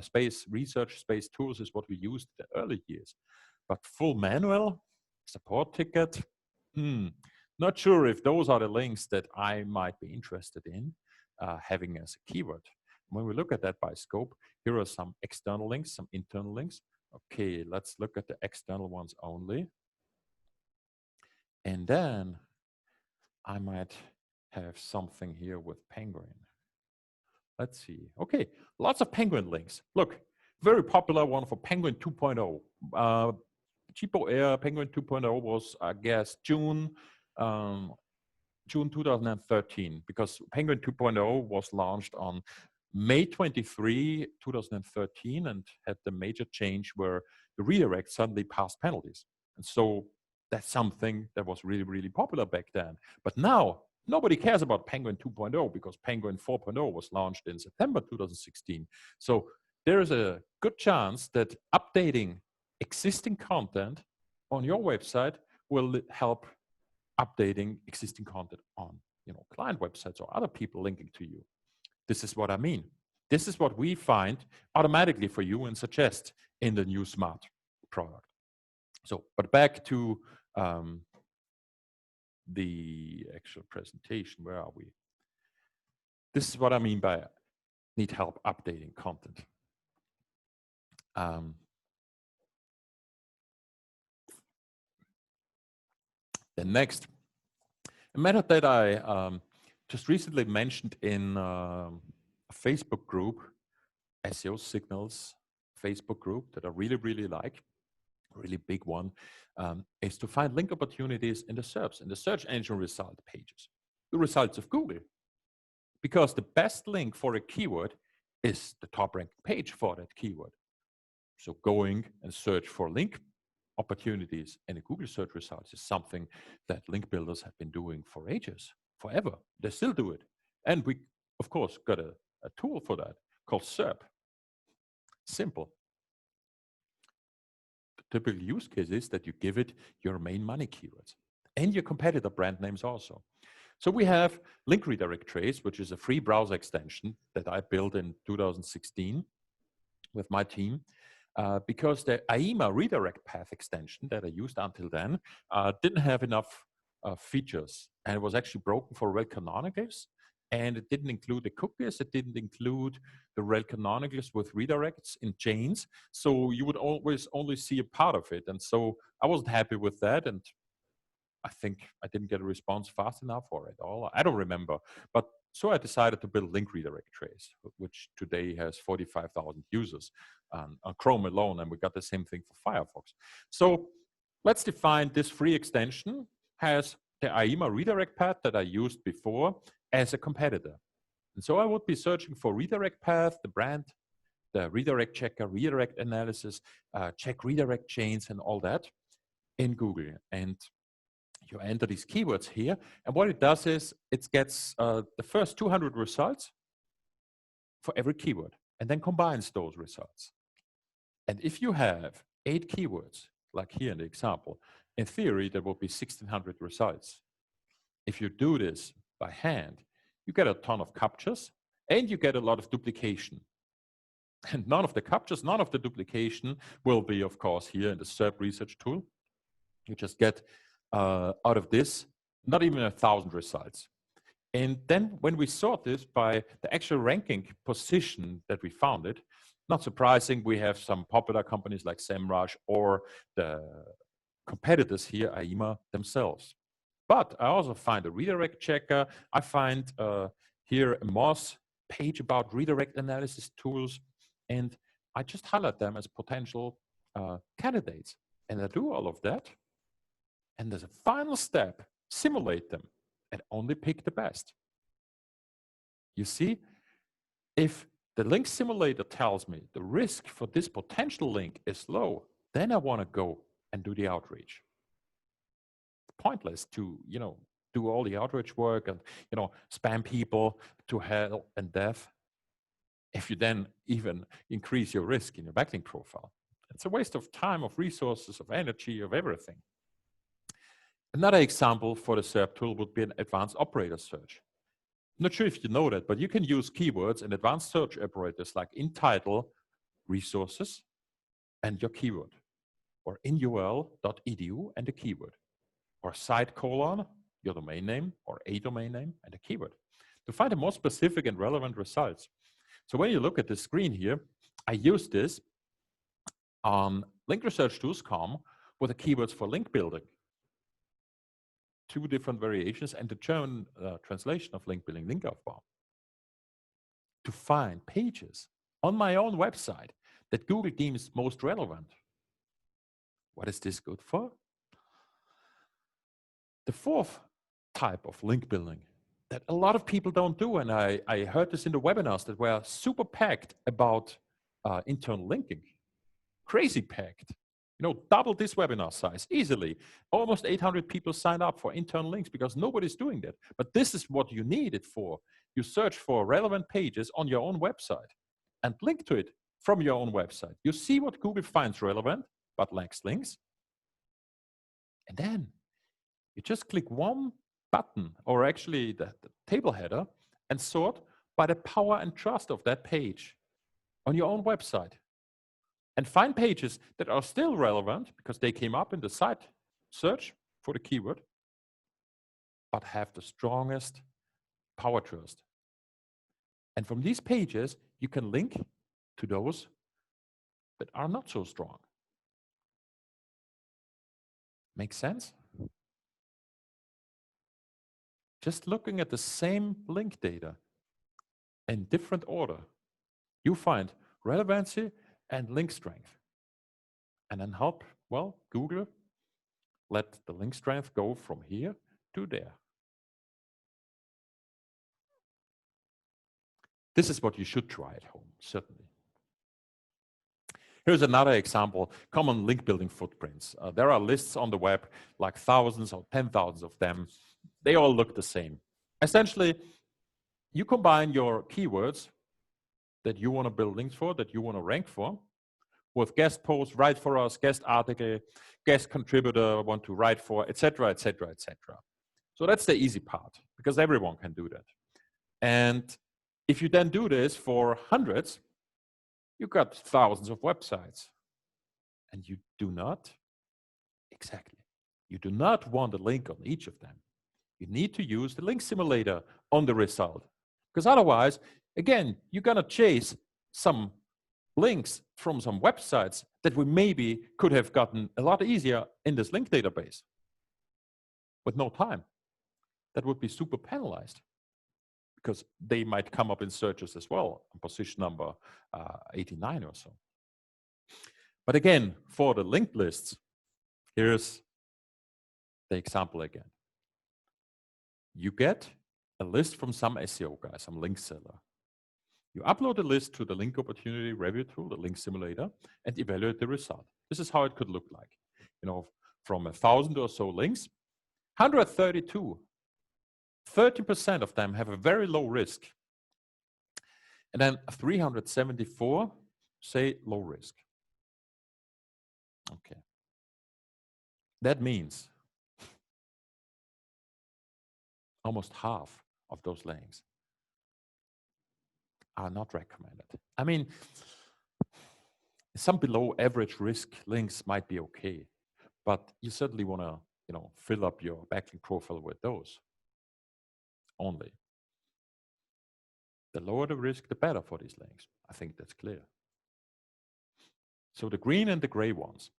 space research space tools is what we used in the early years. But full manual, support ticket, not sure if those are the links that I might be interested in having as a keyword. When we look at that by scope, here are some external links, some internal links. Okay, let's look at the external ones only. And then I might have something here with Penguin. Let's see. Okay, lots of Penguin links. Look, very popular one for Penguin 2.0. Cheapo Air Penguin 2.0 was, I guess, June 2013, because Penguin 2.0 was launched on May 23, 2013, and had the major change where the redirect suddenly passed penalties. And so that's something that was really, really popular back then. But now, nobody cares about Penguin 2.0 because Penguin 4.0 was launched in September 2016. So there is a good chance that updating existing content on your website will help updating existing content on client websites or other people linking to you. This is what I mean. This is what we find automatically for you and suggest in the new smart product. So, but back to the actual presentation. Where are we? This is what I mean by need help updating content. The next method that I just recently mentioned in a Facebook group, SEO Signals Facebook group, that I really, really like, a really big one, is to find link opportunities in the SERPs, in the search engine result pages, the results of Google. Because the best link for a keyword is the top ranked page for that keyword. So going and search for link opportunities in the Google search results is something that link builders have been doing for ages, forever. They still do it. And we, of course, got a tool for that called SERP. Simple. The typical use case is that you give it your main money keywords and your competitor brand names also. So we have Link Redirect Trace, which is a free browser extension that I built in 2016 with my team. Because the AIMA redirect path extension that I used until then didn't have enough features, and it was actually broken for rel canonicals, and it didn't include the cookies, it didn't include the rel canonicals with redirects in chains, so you would always only see a part of it, and so I wasn't happy with that, and I think I didn't get a response fast enough or at all. I don't remember. But so I decided to build Link Redirect Trace, which today has 45,000 users on Chrome alone. And we got the same thing for Firefox. So let's define this free extension has the AIMA redirect path that I used before as a competitor. And so I would be searching for redirect path, the brand, the redirect checker, redirect analysis, check redirect chains and all that in Google. And you enter these keywords here, and what it does is it gets the first 200 results for every keyword, and then combines those results. And if you have 8 keywords, like here in the example, in theory, there will be 1,600 results. If you do this by hand, you get a ton of captures, and you get a lot of duplication. And none of the captures, none of the duplication will be, of course, here in the SERP research tool. You just get out of this, not even 1,000 results. And then when we sort this by the actual ranking position that we found it, not surprising, we have some popular companies like SEMrush or the competitors here, AIMA themselves. But I also find a redirect checker. I find here a Moz page about redirect analysis tools, and I just highlight them as potential candidates. And I do all of that. And there's a final step, simulate them, and only pick the best. You see, if the link simulator tells me the risk for this potential link is low, then I want to go and do the outreach. It's pointless to, do all the outreach work and, spam people to hell and death if you then even increase your risk in your backlink profile. It's a waste of time, of resources, of energy, of everything. Another example for the SERP tool would be an advanced operator search. I'm not sure if you know that, but you can use keywords and advanced search operators like in title, resources, and your keyword, or in url.edu and a keyword, or site colon, your domain name, or a domain name and a keyword, to find the more specific and relevant results. So when you look at the screen here, I use this on linkresearch.com with the keywords for link building. 2 different variations and the German translation of link building, Linkaufbau, to find pages on my own website that Google deems most relevant. What is this good for? The 4th type of link building that a lot of people don't do, and I heard this in the webinars that were super packed about internal linking, crazy packed. Double this webinar size easily. Almost 800 people sign up for internal links because nobody's doing that. But this is what you need it for. You search for relevant pages on your own website and link to it from your own website. You see what Google finds relevant, but lacks links. And then you just click one button, or actually the table header, and sort by the power and trust of that page on your own website. And find pages that are still relevant because they came up in the site search for the keyword, but have the strongest power trust. And from these pages, you can link to those that are not so strong. Make sense? Just looking at the same link data in different order, you find relevancy and link strength. And then help, Google let the link strength go from here to there. This is what you should try at home, certainly. Here's another example, common link building footprints. There are lists on the web, like thousands or 10,000 of them. They all look the same. Essentially, you combine your keywords that you want to build links for, that you want to rank for, with guest posts, write for us, guest article, guest contributor, want to write for, etc., etc., etc. So that's the easy part, because everyone can do that. And if you then do this for hundreds, you got thousands of websites. And you do not, exactly, you do not want a link on each of them. You need to use the link simulator on the result. Because otherwise, again, you're going to chase some links from some websites that we maybe could have gotten a lot easier in this link database with no time. That would be super penalized, because they might come up in searches as well on position number 89 or so. But again, for the linked lists, here's the example again. You get a list from some SEO guy, some link seller. You upload the list to the link opportunity review tool, the link simulator, and evaluate the result. This is how it could look like. You know, from 1,000 or so links, 132, 30% of them have a very low risk. And then 374 say low risk. Okay. That means almost half of those links are not recommended. I mean, some below average risk links might be okay, but you certainly want to, you know, fill up your backlink profile with those only. The lower the risk, the better for these links. I think that's clear. So the green and the gray ones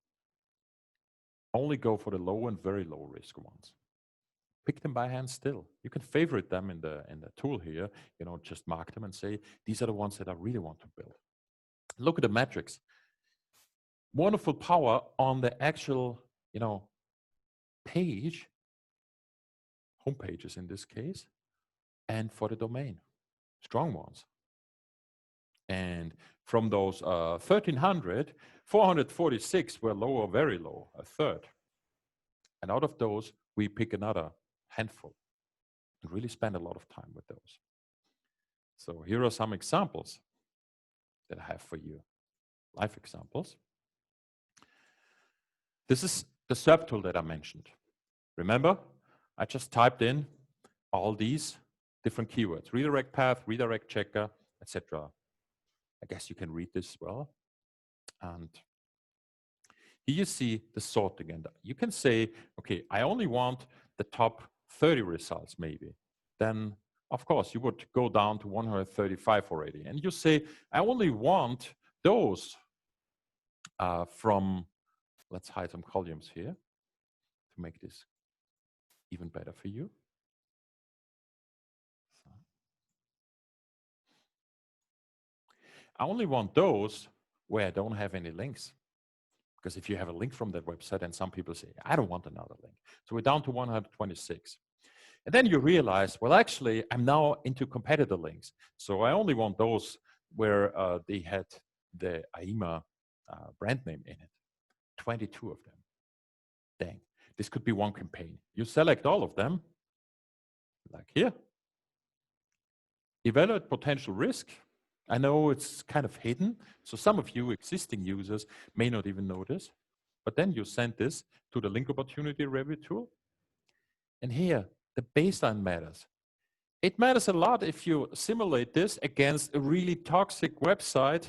only go for the low and very low risk ones. Pick them by hand still. You can favorite them in the tool here, you know, just mark them and say, these are the ones that I really want to build. Look at the metrics. Wonderful power on the actual, you know, page, home pages in this case, and for the domain, strong ones. And from those 1,300, 446 were low or very low, a third. And out of those, we pick another handful and really spend a lot of time with those. So here are some examples that I have for you, live examples. This is the SERP tool that I mentioned. Remember, I just typed in all these different keywords, redirect path, redirect checker, etc. I guess you can read this well. And here you see the sorting. And you can say, okay, I only want the top 30 results maybe. Then, of course, you would go down to 135 already. And you say, I only want those from, let's hide some columns here to make this even better for you. So, I only want those where I don't have any links. Because if you have a link from that website, and some people say, I don't want another link. So we're down to 126. And then you realize, well, actually, I'm now into competitor links. So I only want those where they had the AIMA brand name in it. 22 of them. Dang, this could be one campaign. You select all of them, like here. Evaluate potential risk. I know it's kind of hidden, so some of you existing users may not even know this, but then you send this to the link opportunity review tool. And here, the baseline matters. It matters a lot if you simulate this against a really toxic website,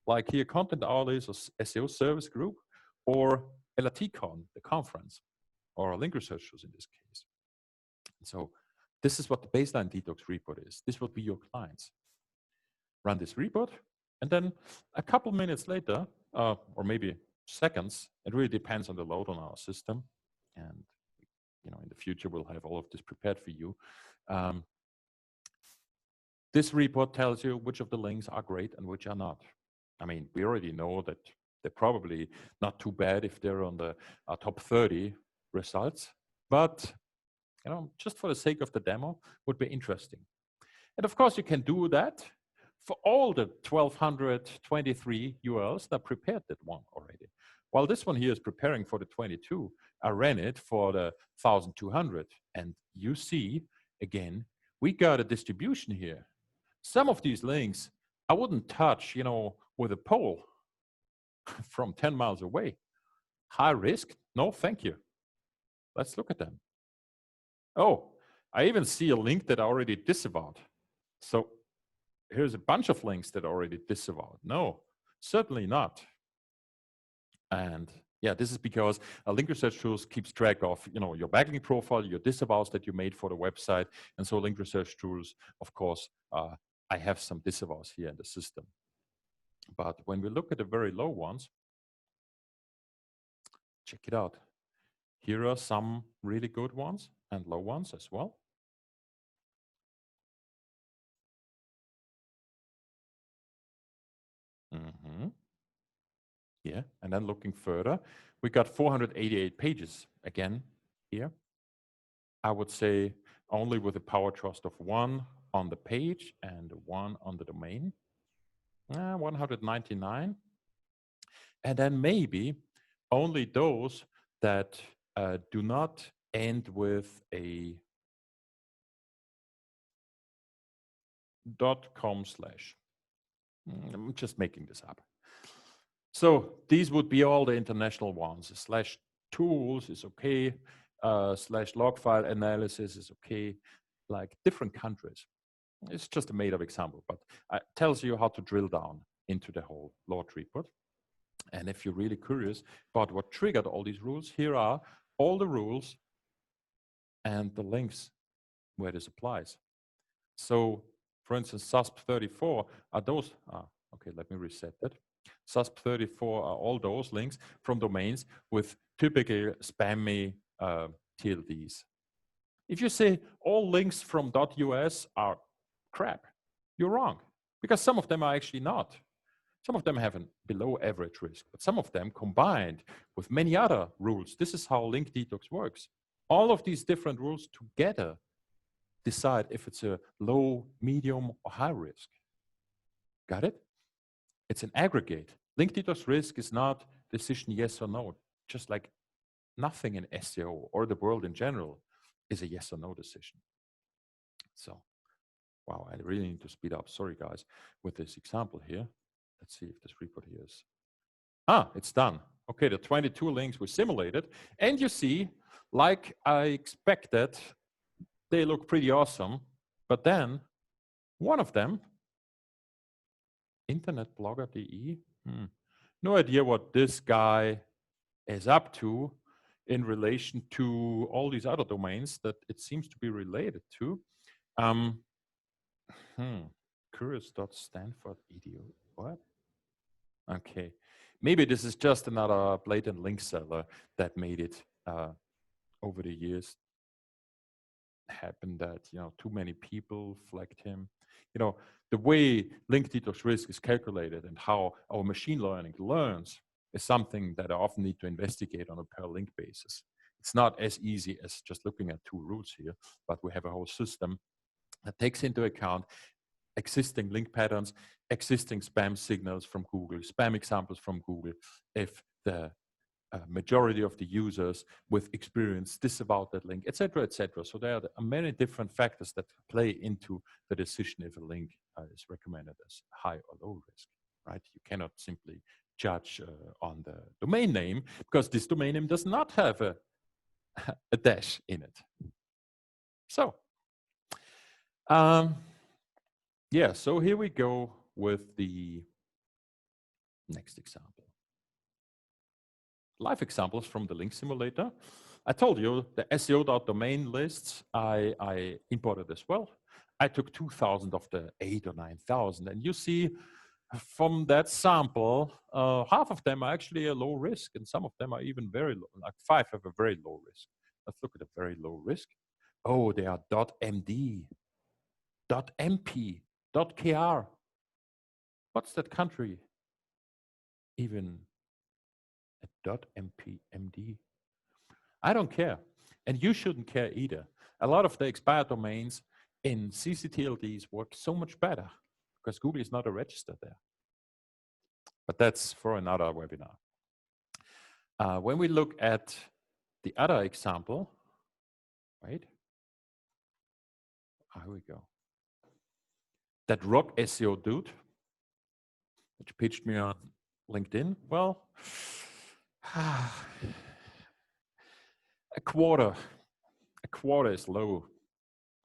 like here, Content Hourlies or SEO Service Group, or LRTCon, the conference, or Link Research Tools in this case. So this is what the baseline detox report is. This will be your clients. Run this report, and then a couple minutes later, or maybe seconds, it really depends on the load on our system, and you know, in the future we'll have all of this prepared for you. This report tells you which of the links are great and which are not. I mean, we already know that they're probably not too bad if they're on the top 30 results, but you know, just for the sake of the demo, would be interesting. And of course, you can do that For all the 1223 URLs that prepared that one already. While this one here is preparing for the 22, I ran it for the 1200. And you see, again, we got a distribution here. Some of these links I wouldn't touch, with a pole from 10 miles away. High risk? No, thank you. Let's look at them. Oh, I even see a link that I already disavowed. So here's a bunch of links that I already disavowed. No, certainly not. And yeah, this is because link research tools keeps track of, your backlink profile, your disavows that you made for the website. And so link research tools, of course, I have some disavows here in the system. But when we look at the very low ones, check it out. Here are some really good ones and low ones as well. Yeah, and then looking further, we got 488 pages again here. I would say only with a power trust of 1 on the page and 1 on the domain. 199. And then maybe only those that do not end with a .com/. I'm just making this up. So these would be all the international ones. /tools is okay. /log file analysis is okay. Like different countries. It's just a made-up example, but it tells you how to drill down into the whole Lord report. And if you're really curious about what triggered all these rules, here are all the rules and the links where this applies. So, for instance, SASP 34 are those. Okay, let me reset that. SASP 34 are all those links from domains with typical spammy TLDs. If you say all links from .us are crap, you're wrong, because some of them are actually not. Some of them have a below average risk, but some of them combined with many other rules. This is how link detox works. All of these different rules together decide if it's a low, medium, or high risk. Got it? It's an aggregate. Link detox risk is not decision yes or no, just like nothing in SEO or the world in general is a yes or no decision. So, wow, I really need to speed up. Sorry, guys, with this example here. Let's see if this report here is. It's done. Okay, the 22 links were simulated. And you see, like I expected, they look pretty awesome. But then one of them, internetblogger.de, no idea what this guy is up to in relation to all these other domains that it seems to be related to. Curious.stanford.edu. What? Okay. Maybe this is just another blatant link seller that made it over the years happen that, too many people flagged him. The way link detox risk is calculated and how our machine learning learns is something that I often need to investigate on a per link basis. It's not as easy as just looking at 2 rules here, but we have a whole system that takes into account existing link patterns, existing spam signals from Google, spam examples from Google, if the majority of the users with experience disavowed that link, etc., etc. So there are many different factors that play into the decision if a link is recommended as high or low risk, right? You cannot simply judge on the domain name because this domain name does not have a dash in it. So, yeah, so here we go with the next example. Live examples from the link simulator. I told you the SEO.domain lists I imported as well. I took 2,000 of the 8,000 or 9,000, and you see from that sample, half of them are actually a low risk, and some of them are even very low. Like 5 have a very low risk. Let's look at a very low risk. Oh, they are .md, .mp, .kr. What's that country? Even a .md. I don't care, and you shouldn't care either. A lot of the expired domains in CCTLDs work so much better because Google is not a register there. But that's for another webinar. When we look at the other example, right? Here we go. That rock SEO dude, which pitched me on LinkedIn. Well, a quarter is low.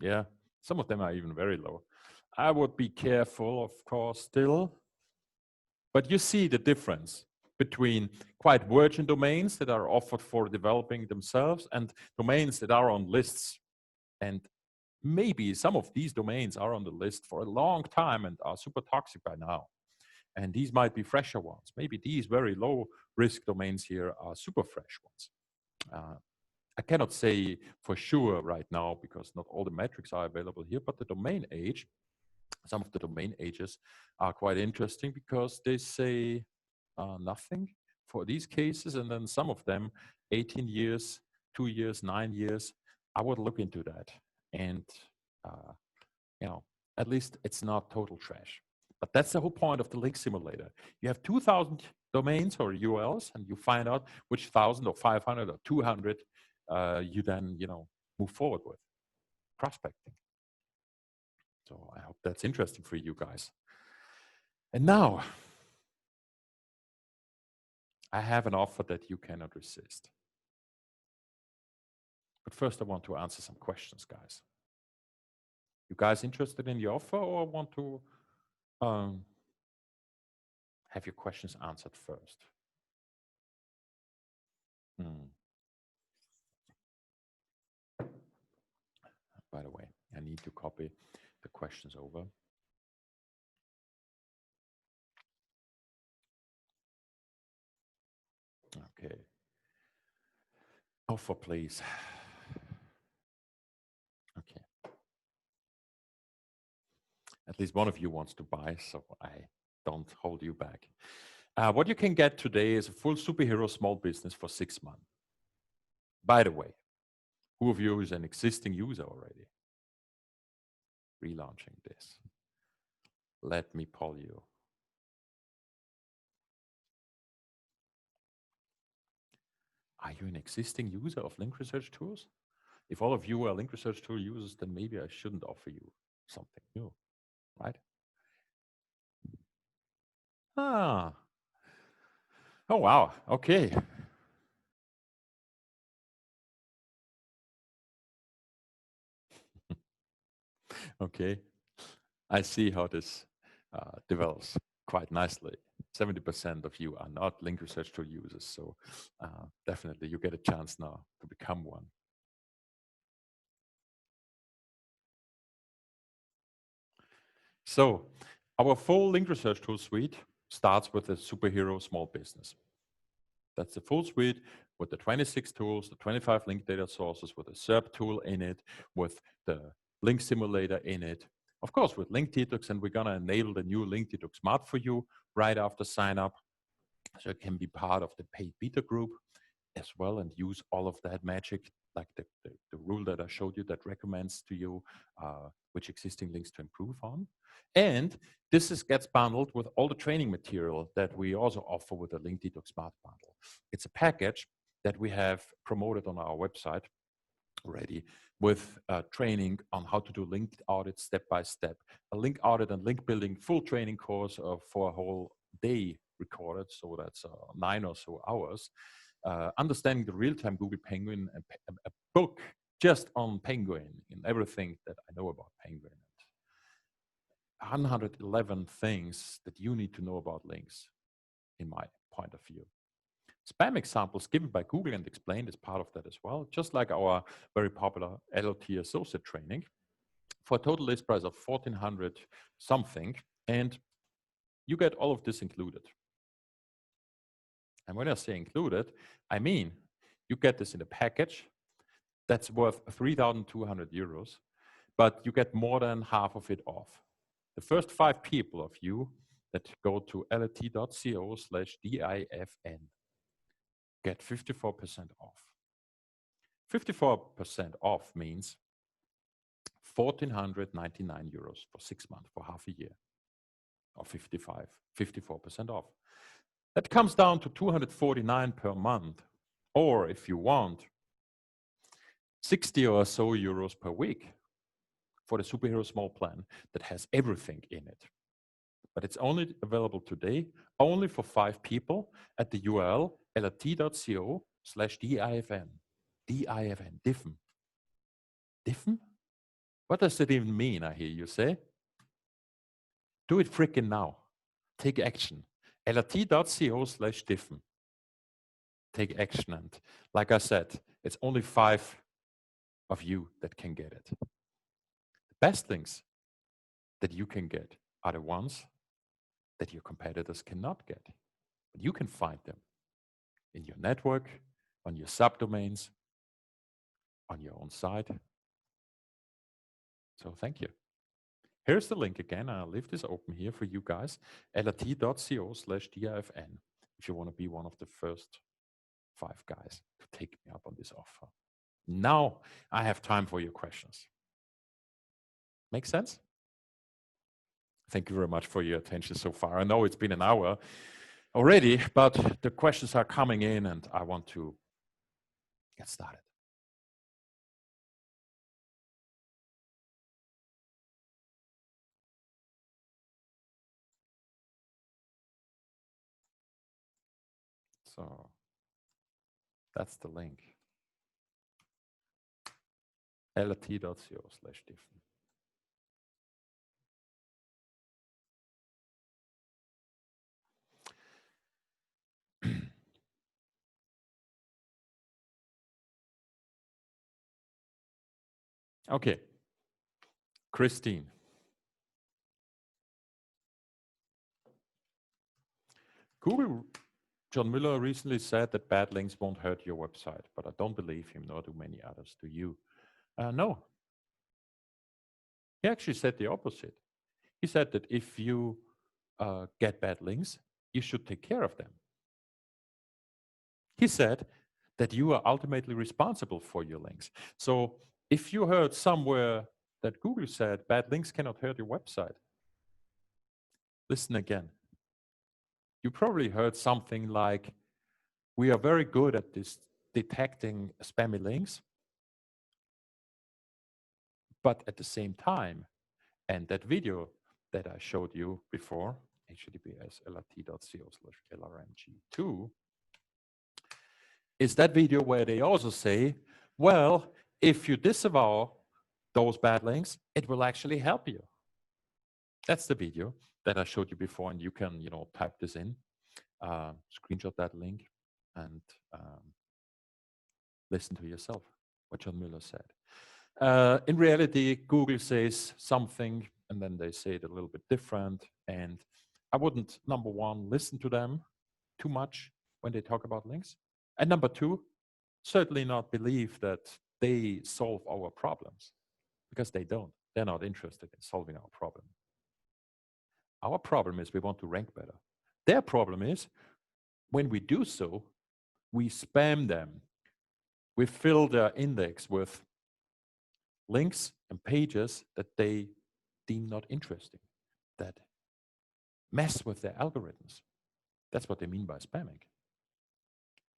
Yeah, some of them are even very low. I would be careful, of course, still. But you see the difference between quite virgin domains that are offered for developing themselves and domains that are on lists. And maybe some of these domains are on the list for a long time and are super toxic by now. And these might be fresher ones. Maybe these very low risk domains here are super fresh ones. I cannot say for sure right now because not all the metrics are available here, but the domain age, some of the domain ages are quite interesting because they say nothing for these cases, and then some of them 18 years, 2 years, 9 years. I would look into that, and at least it's not total trash. But that's the whole point of the link simulator. You have 2,000 domains or URLs, and you find out which 1,000 or 500 or 200 you then move forward with prospecting. So I hope that's interesting for you guys. And now I have an offer that you cannot resist. But first I want to answer some questions, guys. You guys interested in the offer or want to have your questions answered first? By the way, I need to copy the questions over. Okay. Offer, please. Okay. At least one of you wants to buy, so I don't hold you back. What you can get today is a full superhero small business for 6 months. By the way, who of you is an existing user already? Relaunching this. Let me poll you. Are you an existing user of link research tools? If all of you are link research tool users, then maybe I shouldn't offer you something new, right? Oh, wow. Okay. Okay. I see how this develops quite nicely. 70% of you are not link research tool users, so definitely you get a chance now to become one. So our full link research tool suite starts with a superhero small business. That's the full suite with the 26 tools, the 25 link data sources, with a SERP tool in it, with the link simulator in it, of course, with link detox, and we're going to enable the new link detox smart for you right after sign up. So it can be part of the paid beta group as well and use all of that magic, like the rule that I showed you that recommends to you which existing links to improve on. And this gets bundled with all the training material that we also offer with the Link Detox Smart Bundle. It's a package that we have promoted on our website already with training on how to do link audits step by step, a link audit and link building full training course for a whole day recorded, so that's 9 or so hours. Understanding the real-time Google Penguin, a book just on Penguin and everything that I know about Penguin. 111 things that you need to know about links, in my point of view. Spam examples given by Google and explained is part of that as well, just like our very popular LLT associate training for a total list price of 1,400 something, and you get all of this included. And when I say included, I mean you get this in a package that's worth 3,200 euros, but you get more than half of it off. The first 5 people of you that go to llt.co/DIFN get 54% off. 54% off means 1,499 euros for 6 months, for half a year. or 54% off. That comes down to 249 per month. Or if you want, 60 or so euros per week for the superhero small plan that has everything in it. But it's only available today, only for 5 people at the URL lrt.co/DIFN. DIFN, diffn. Diffn? What does it even mean, I hear you say? Do it frickin' now. Take action. lrt.co/diffn. Take action. And like I said, it's only 5 of you that can get it. The best things that you can get are the ones that your competitors cannot get. But you can find them in your network, on your subdomains, on your own site. So thank you. Here's the link again. I'll leave this open here for you guys. lrt.co/DIFN if you want to be one of the first 5 guys to take me up on this offer. Now I have time for your questions. Make sense? Thank you very much for your attention so far. I know it's been an hour already, but the questions are coming in and I want to get started. So that's the link. lrt.co/diffn. Okay. Christine. Google, John Mueller recently said that bad links won't hurt your website, but I don't believe him, nor do many others. Do you? No. He actually said the opposite. He said that if you get bad links, you should take care of them. He said that you are ultimately responsible for your links. So if you heard somewhere that Google said bad links cannot hurt your website, listen again. You probably heard something like, we are very good at this detecting spammy links, but at the same time, and that video that I showed you before, https lrt.co/lrmg2, is that video where they also say, well, if you disavow those bad links, it will actually help you. That's the video that I showed you before, and you can, type this in, screenshot that link, and listen to yourself what John Mueller said. In reality, Google says something, and then they say it a little bit different. And I wouldn't, number one, listen to them too much when they talk about links. And number two, certainly not believe that they solve our problems, because they don't. They're not interested in solving our problem. Our problem is we want to rank better. Their problem is when we do so, we spam them. We fill their index with links and pages that they deem not interesting, that mess with their algorithms. That's what they mean by spamming.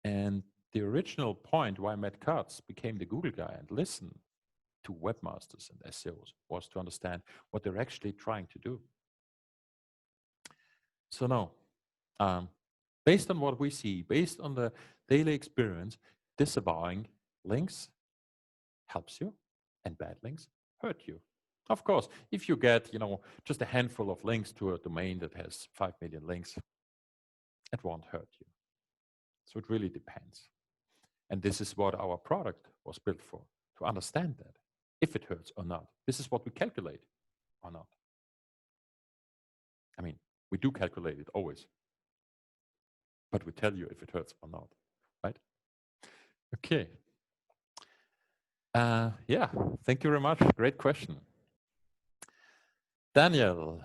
And the original point why Matt Cutts became the Google guy and listened to webmasters and SEOs was to understand what they're actually trying to do. So now, based on what we see, based on the daily experience, disavowing links helps you and bad links hurt you. Of course, if you get, just a handful of links to a domain that has 5 million links, it won't hurt you. So it really depends. And this is what our product was built for, to understand that, if it hurts or not. This is what we calculate or not. I mean, we do calculate it always, but we tell you if it hurts or not, right? Okay. Yeah, thank you very much. Great question. Daniel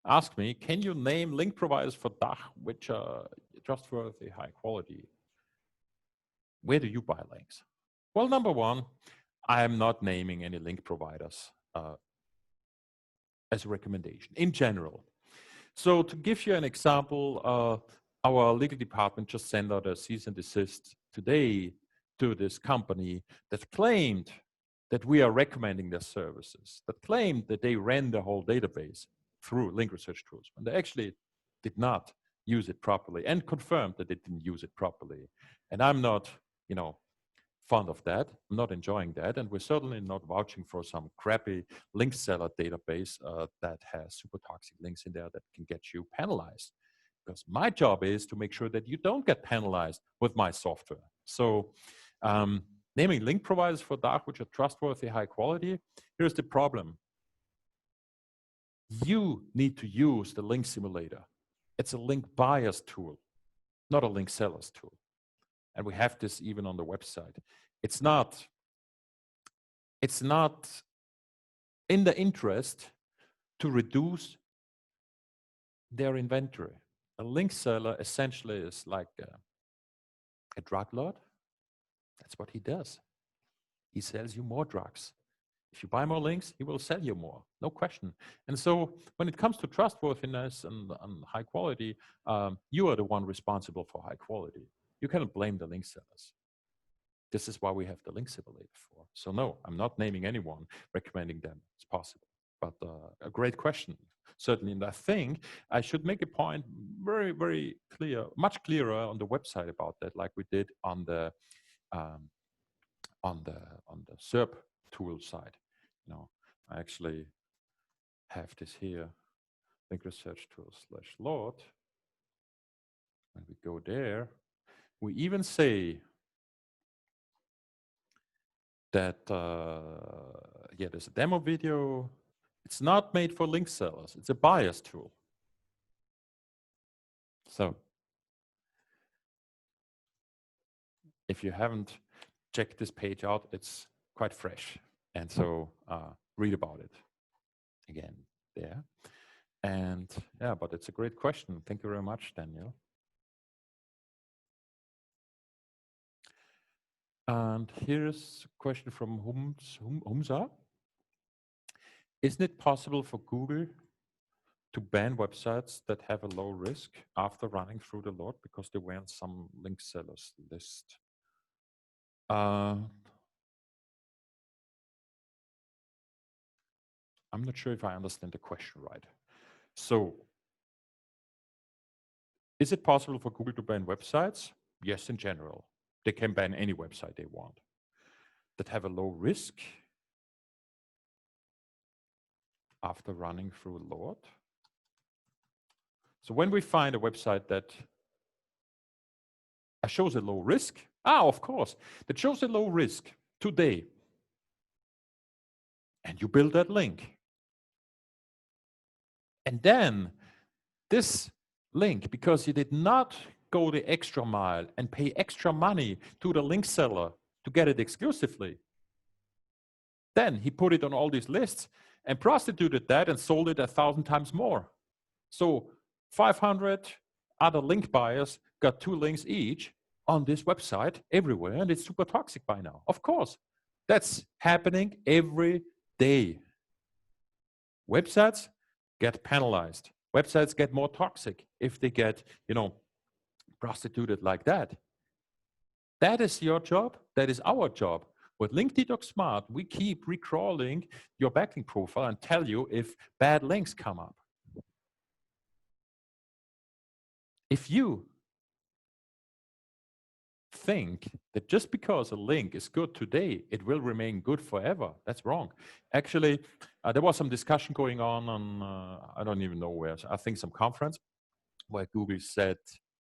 asked me, can you name link providers for DACH which are trustworthy, high quality? Where do you buy links? Well, number one, I am not naming any link providers as a recommendation in general. So to give you an example, our legal department just sent out a cease and desist today to this company that claimed that we are recommending their services, that claimed that they ran the whole database through link research tools, and they actually did not use it properly and confirmed that they didn't use it properly. And I'm not, fond of that. I'm not enjoying that. And we're certainly not vouching for some crappy link seller database that has super toxic links in there that can get you penalized. Because my job is to make sure that you don't get penalized with my software. So naming link providers for dark, which are trustworthy, high quality, here's the problem. You need to use the link simulator. It's a link buyer's tool, not a link seller's tool. And we have this even on the website. It's not in the interest to reduce their inventory. A link seller essentially is like a drug lord. That's what he does. He sells you more drugs. If you buy more links, he will sell you more, no question. And so when it comes to trustworthiness and high quality, you are the one responsible for high quality. You cannot blame the link sellers. This is why we have the link simulator for. So no, I'm not naming anyone, recommending them. It's possible, but a great question, certainly. And I think I should make a point very, very clear, much clearer on the website about that, like we did on the SERP tool side. I actually have this here, link research tools /Lord. When we go there, we even say that, there's a demo video. It's not made for link sellers. It's a buyer's tool. So if you haven't checked this page out, it's quite fresh. And so read about it again there. And yeah, but it's a great question. Thank you very much, Daniel. And here's a question from Humza. Isn't it possible for Google to ban websites that have a low risk after running through the Lord because they were on some link sellers list? I'm not sure if I understand the question right. So, is it possible for Google to ban websites? Yes, in general. They can ban any website they want that have a low risk after running through Lord. So when we find a website that shows a low risk, of course, that shows a low risk today, and you build that link. And then this link, because you did not go the extra mile and pay extra money to the link seller to get it exclusively, then he put it on all these lists and prostituted that and sold it 1,000 times more. So 500 other link buyers got 2 links each on this website everywhere, and it's super toxic by now. Of course, that's happening every day. Websites get penalized. Websites get more toxic if they get, prostituted like that. That is your job. That is our job. With Link Detox Smart, we keep recrawling your backlink profile and tell you if bad links come up. If you think that just because a link is good today, it will remain good forever, that's wrong. Actually, there was some discussion going on I don't even know where, I think some conference, where Google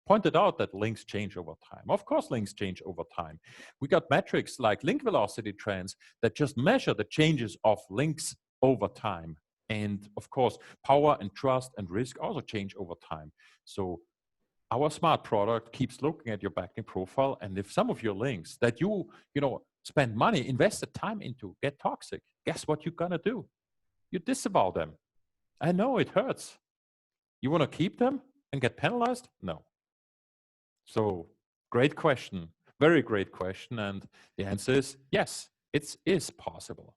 pointed out that links change over time. Of course, links change over time. We got metrics like link velocity trends that just measure the changes of links over time. And of course, power and trust and risk also change over time. So our smart product keeps looking at your backlink profile. And if some of your links that you spend money, invested time into get toxic, guess what you're gonna do? You disavow them. I know it hurts. You wanna keep them and get penalized? No. So great question, very great question. And the answer is yes, it is possible.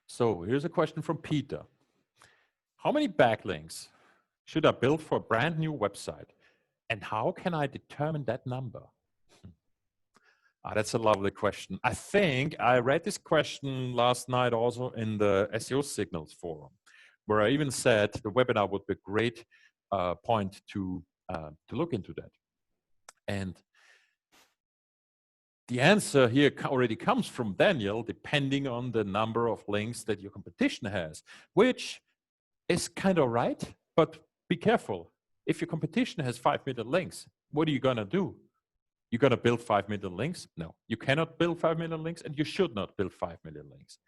So here's a question from Peter. How many backlinks should I build for a brand new website? And how can I determine that number? That's a lovely question. I think I read this question last night also in the SEO Signals forum, where I even said the webinar would be a great point to look into that. And the answer here already comes from Daniel, depending on the number of links that your competition has, which is kind of right, but be careful. If your competition has 5 million links, what are you going to do? You're going to build 5 million links? No, you cannot build 5 million links, and you should not build 5 million links.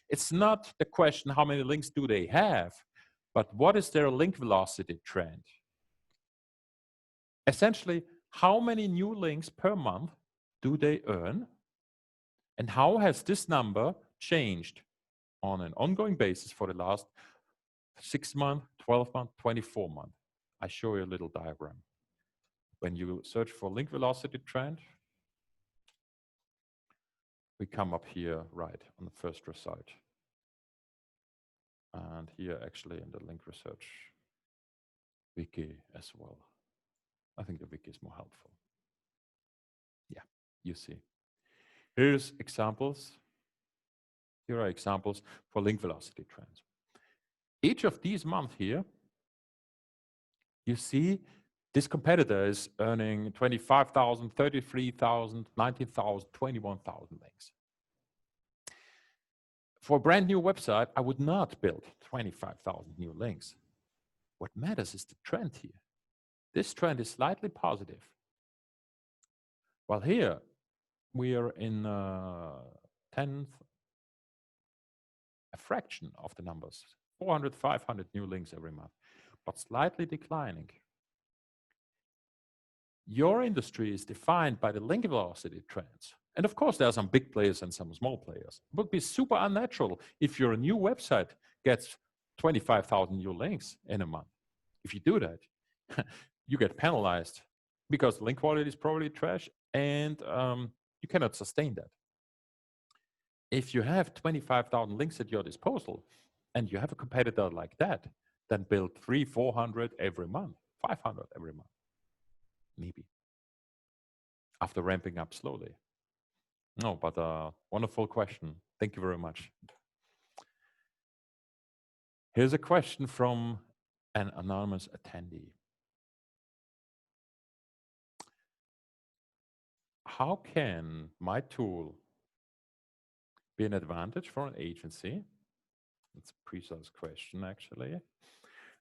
It's not the question how many links do they have, but what is their link velocity trend? Essentially, how many new links per month do they earn? And how has this number changed on an ongoing basis for the last 6 months, 12 months, 24 months? I show you a little diagram. When you search for link velocity trend, we come up here right on the first result. And here actually in the link research wiki as well. I think the wiki is more helpful. Yeah, you see. Here's examples. Here are examples for link velocity trends. Each of these months here, you see this competitor is earning 25,000, 33,000, 19,000, 21,000 links. For a brand new website, I would not build 25,000 new links. What matters is the trend here. This trend is slightly positive. While here, we are in 10th, a fraction of the numbers, 400, 500 new links every month, but slightly declining. Your industry is defined by the link velocity trends. And of course, there are some big players and some small players. It would be super unnatural if your new website gets 25,000 new links in a month. If you do that, you get penalized because link quality is probably trash and you cannot sustain that. If you have 25,000 links at your disposal and you have a competitor like that, then build 300, 400 every month, 500 every month, maybe, after ramping up slowly. No, but wonderful question. Thank you very much. Here's a question from an anonymous attendee. How can my tool be an advantage for an agency? It's a precise question, actually.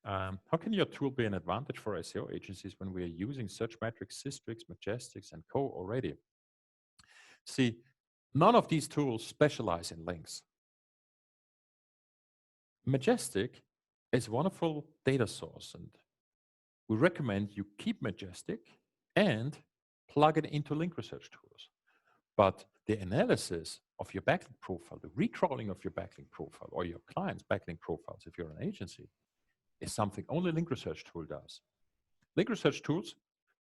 How can your tool be an advantage for SEO agencies when we are using search metrics, Systrix, Majestics, and co already? See, none of these tools specialize in links. Majestic is a wonderful data source, and we recommend you keep Majestic and plug it into link research tools. But the analysis of your backlink profile, the recrawling of your backlink profile or your client's backlink profiles, if you're an agency, is something only link research tool does. Link research tools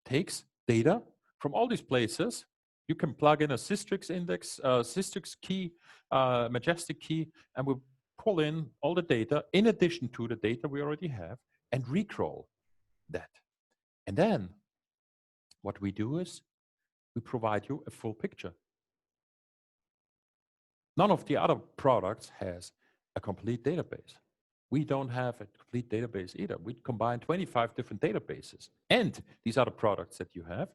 takes data from all these places. You can plug in a Systrix index, Systrix key, Majestic key, and we pull in all the data in addition to the data we already have and recrawl that. And then what we do is we provide you a full picture. None of the other products has a complete database. We don't have a complete database either. We combine 25 different databases and these other products that you have,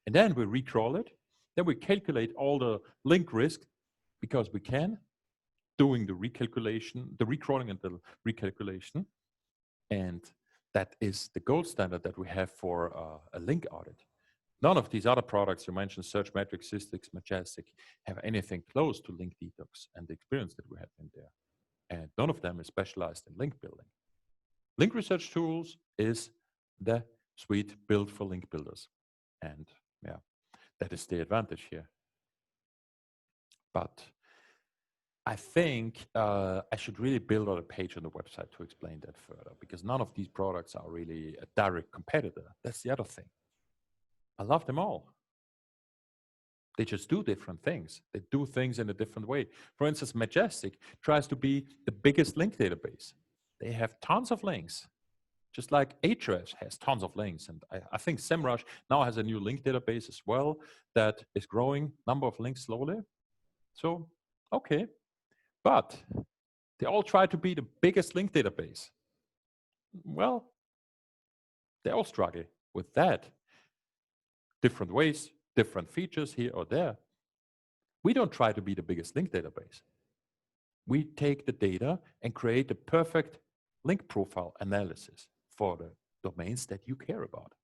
and then we recrawl it. Then we calculate all the link risk because we can, doing the recalculation, the recrawling and the recalculation. And that is the gold standard that we have for a link audit. None of these other products you mentioned, Search Metrics, Systrix, Majestic, have anything close to link detox and the experience that we have in there. And none of them is specialized in link building. Link research tools is the suite built for link builders. And yeah, that is the advantage here. But I think I should really build out a page on the website to explain that further, because none of these products are really a direct competitor. That's the other thing. I love them all. They just do different things. They do things in a different way. For instance, Majestic tries to be the biggest link database. They have tons of links, just like Ahrefs has tons of links. And I think SEMrush now has a new link database as well that is growing number of links slowly. So, okay. But they all try to be the biggest link database. Well, they all struggle with that. Different ways, different features here or there. We don't try to be the biggest link database. We take the data and create the perfect link profile analysis for the domains that you care about.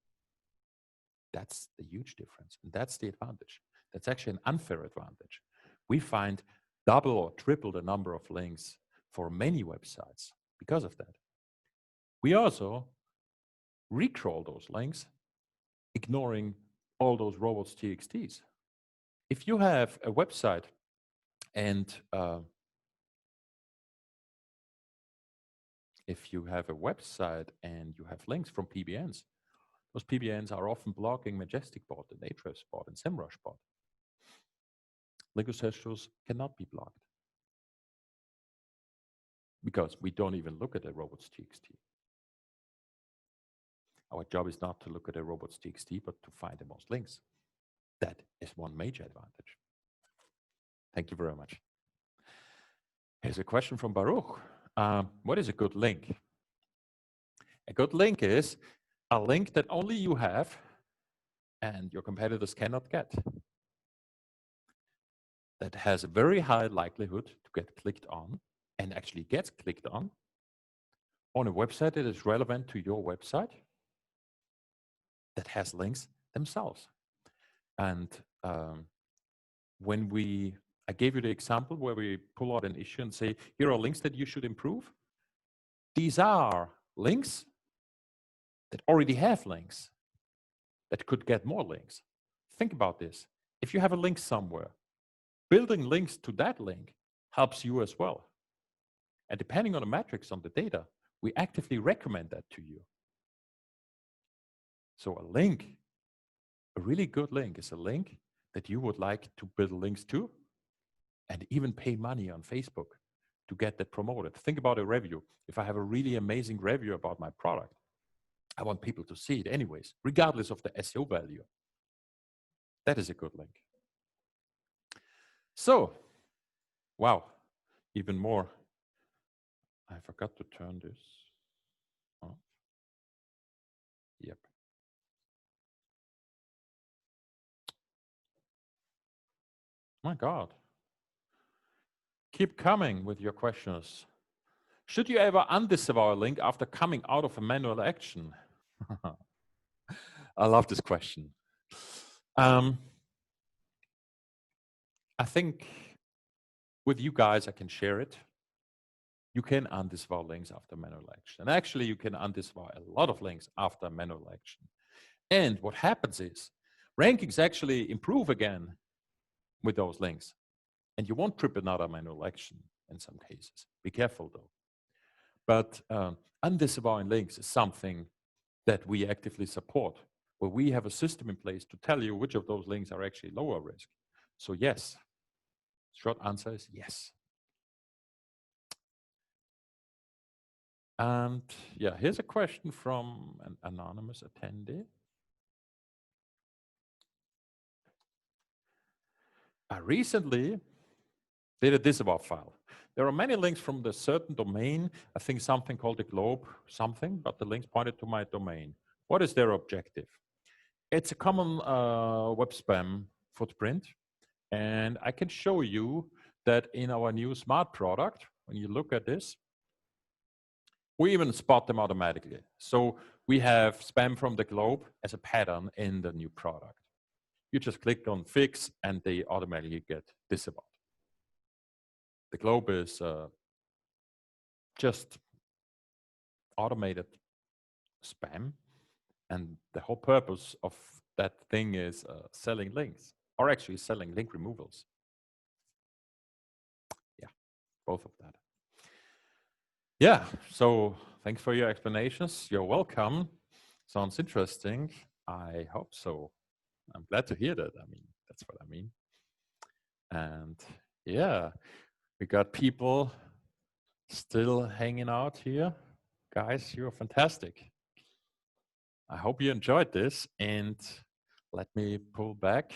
That's the huge difference, and that's the advantage. That's actually an unfair advantage. We find double or triple the number of links for many websites because of that. We also recrawl those links, ignoring all those robots.txt's. If you have a website and you have links from PBNs, those PBNs are often blocking Majestic bot and Ahrefs bot and SEMrush bot. Link ancestors cannot be blocked because we don't even look at a robots.txt. Our job is not to look at a robots.txt, but to find the most links. That is one major advantage. Thank you very much. Here's a question from Baruch. What is a good link? A good link is a link that only you have and your competitors cannot get. That has a very high likelihood to get clicked on and actually gets clicked on a website that is relevant to your website, that has links themselves. And I gave you the example where we pull out an issue and say, here are links that you should improve. These are links that already have links that could get more links. Think about this. If you have a link somewhere, building links to that link helps you as well. And depending on the metrics on the data, we actively recommend that to you. So a link, a really good link, is a link that you would like to build links to and even pay money on Facebook to get that promoted. Think about a review. If I have a really amazing review about my product, I want people to see it anyways, regardless of the SEO value. That is a good link. So, wow, even more. I forgot to turn this off. Yep. My God. Keep coming with your questions. Should you ever undisavow a link after coming out of a manual action? I love this question. I think with you guys, I can share it. You can undisavow links after manual action. And actually, you can undisavow a lot of links after manual action. And what happens is rankings actually improve again with those links. And you won't trip another manual action in some cases. Be careful, though. But undisavowing links is something that we actively support, where we have a system in place to tell you which of those links are actually lower risk. So yes, short answer is yes. And yeah, here's a question from an anonymous attendee. I recently did a disavow file. There are many links from the certain domain, I think something called the globe something, but the links pointed to my domain. What is their objective? It's a common web spam footprint. And I can show you that in our new smart product, when you look at this, we even spot them automatically. So we have spam from the globe as a pattern in the new product. You just click on fix and they automatically get disavowed. The globe is just automated spam. And the whole purpose of that thing is selling links, or actually selling link removals. Yeah, both of that. Yeah, so thanks for your explanations. You're welcome. Sounds interesting. I hope so. I'm glad to hear that. I mean, that's what I mean. And yeah, we got people still hanging out here. Guys, you're fantastic. I hope you enjoyed this. And let me pull back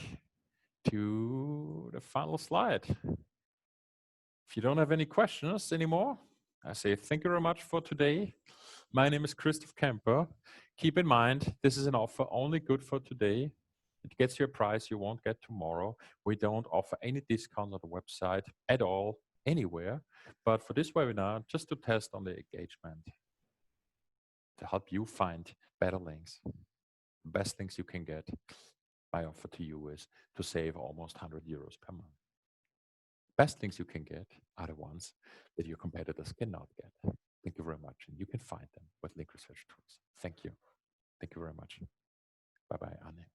to the final slide. If you don't have any questions anymore, I say thank you very much for today. My name is Christoph Kemper. Keep in mind, this is an offer only good for today. It gets you a price you won't get tomorrow. We don't offer any discount on the website at all, anywhere. But for this webinar, just to test on the engagement, to help you find better links, the best links you can get, my offer to you is to save almost 100 euros per month. Best links you can get are the ones that your competitors cannot get. Thank you very much. And you can find them with link research tools. Thank you. Thank you very much. Bye-bye, Anne.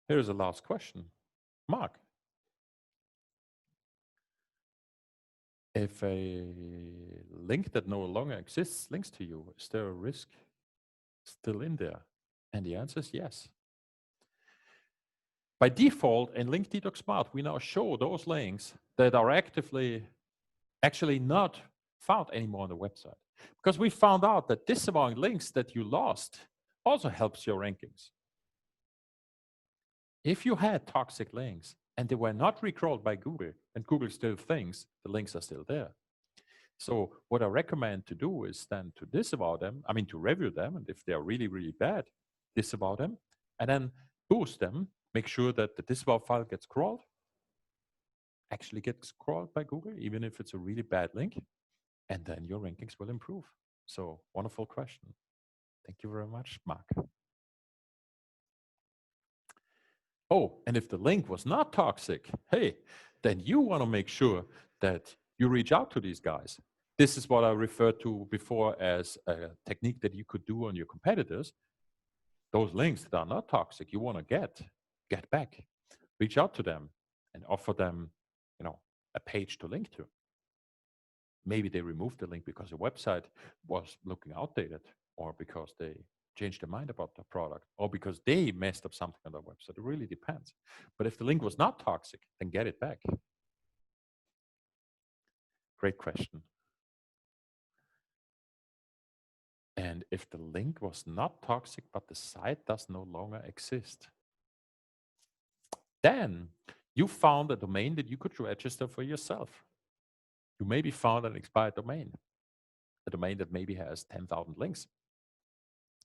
Here's the last question. Mark, if a link that no longer exists links to you, is there a risk still in there? And the answer is yes. By default, in Link Detox Smart, we now show those links that are actually not found anymore on the website. Because we found out that disavowing links that you lost also helps your rankings. If you had toxic links and they were not recrawled by Google, and Google still thinks the links are still there. So what I recommend to do is then to disavow them, to review them, and if they're really, really bad, disavow them, and then boost them, make sure that the disavow file gets crawled, actually gets crawled by Google, even if it's a really bad link, and then your rankings will improve. So wonderful question. Thank you very much, Mark. Oh, and if the link was not toxic, hey, then you want to make sure that you reach out to these guys. This is what I referred to before as a technique that you could do on your competitors. Those links that are not toxic, you want to get back. Reach out to them and offer them, a page to link to. Maybe they removed the link because the website was looking outdated, or because they changed their mind about the product, or because they messed up something on their website. It really depends. But if the link was not toxic, then get it back. Great question. And if the link was not toxic, but the site does no longer exist, then you found a domain that you could register for yourself. You maybe found an expired domain, a domain that maybe has 10,000 links.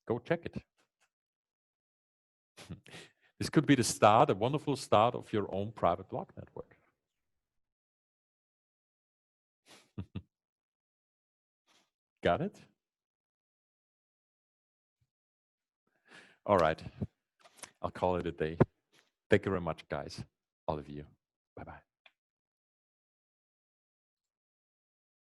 Go check it. This could be the start, a wonderful start of your own private blog network. Got it? All right. I'll call it a day. Thank you very much, guys, all of you. Bye-bye.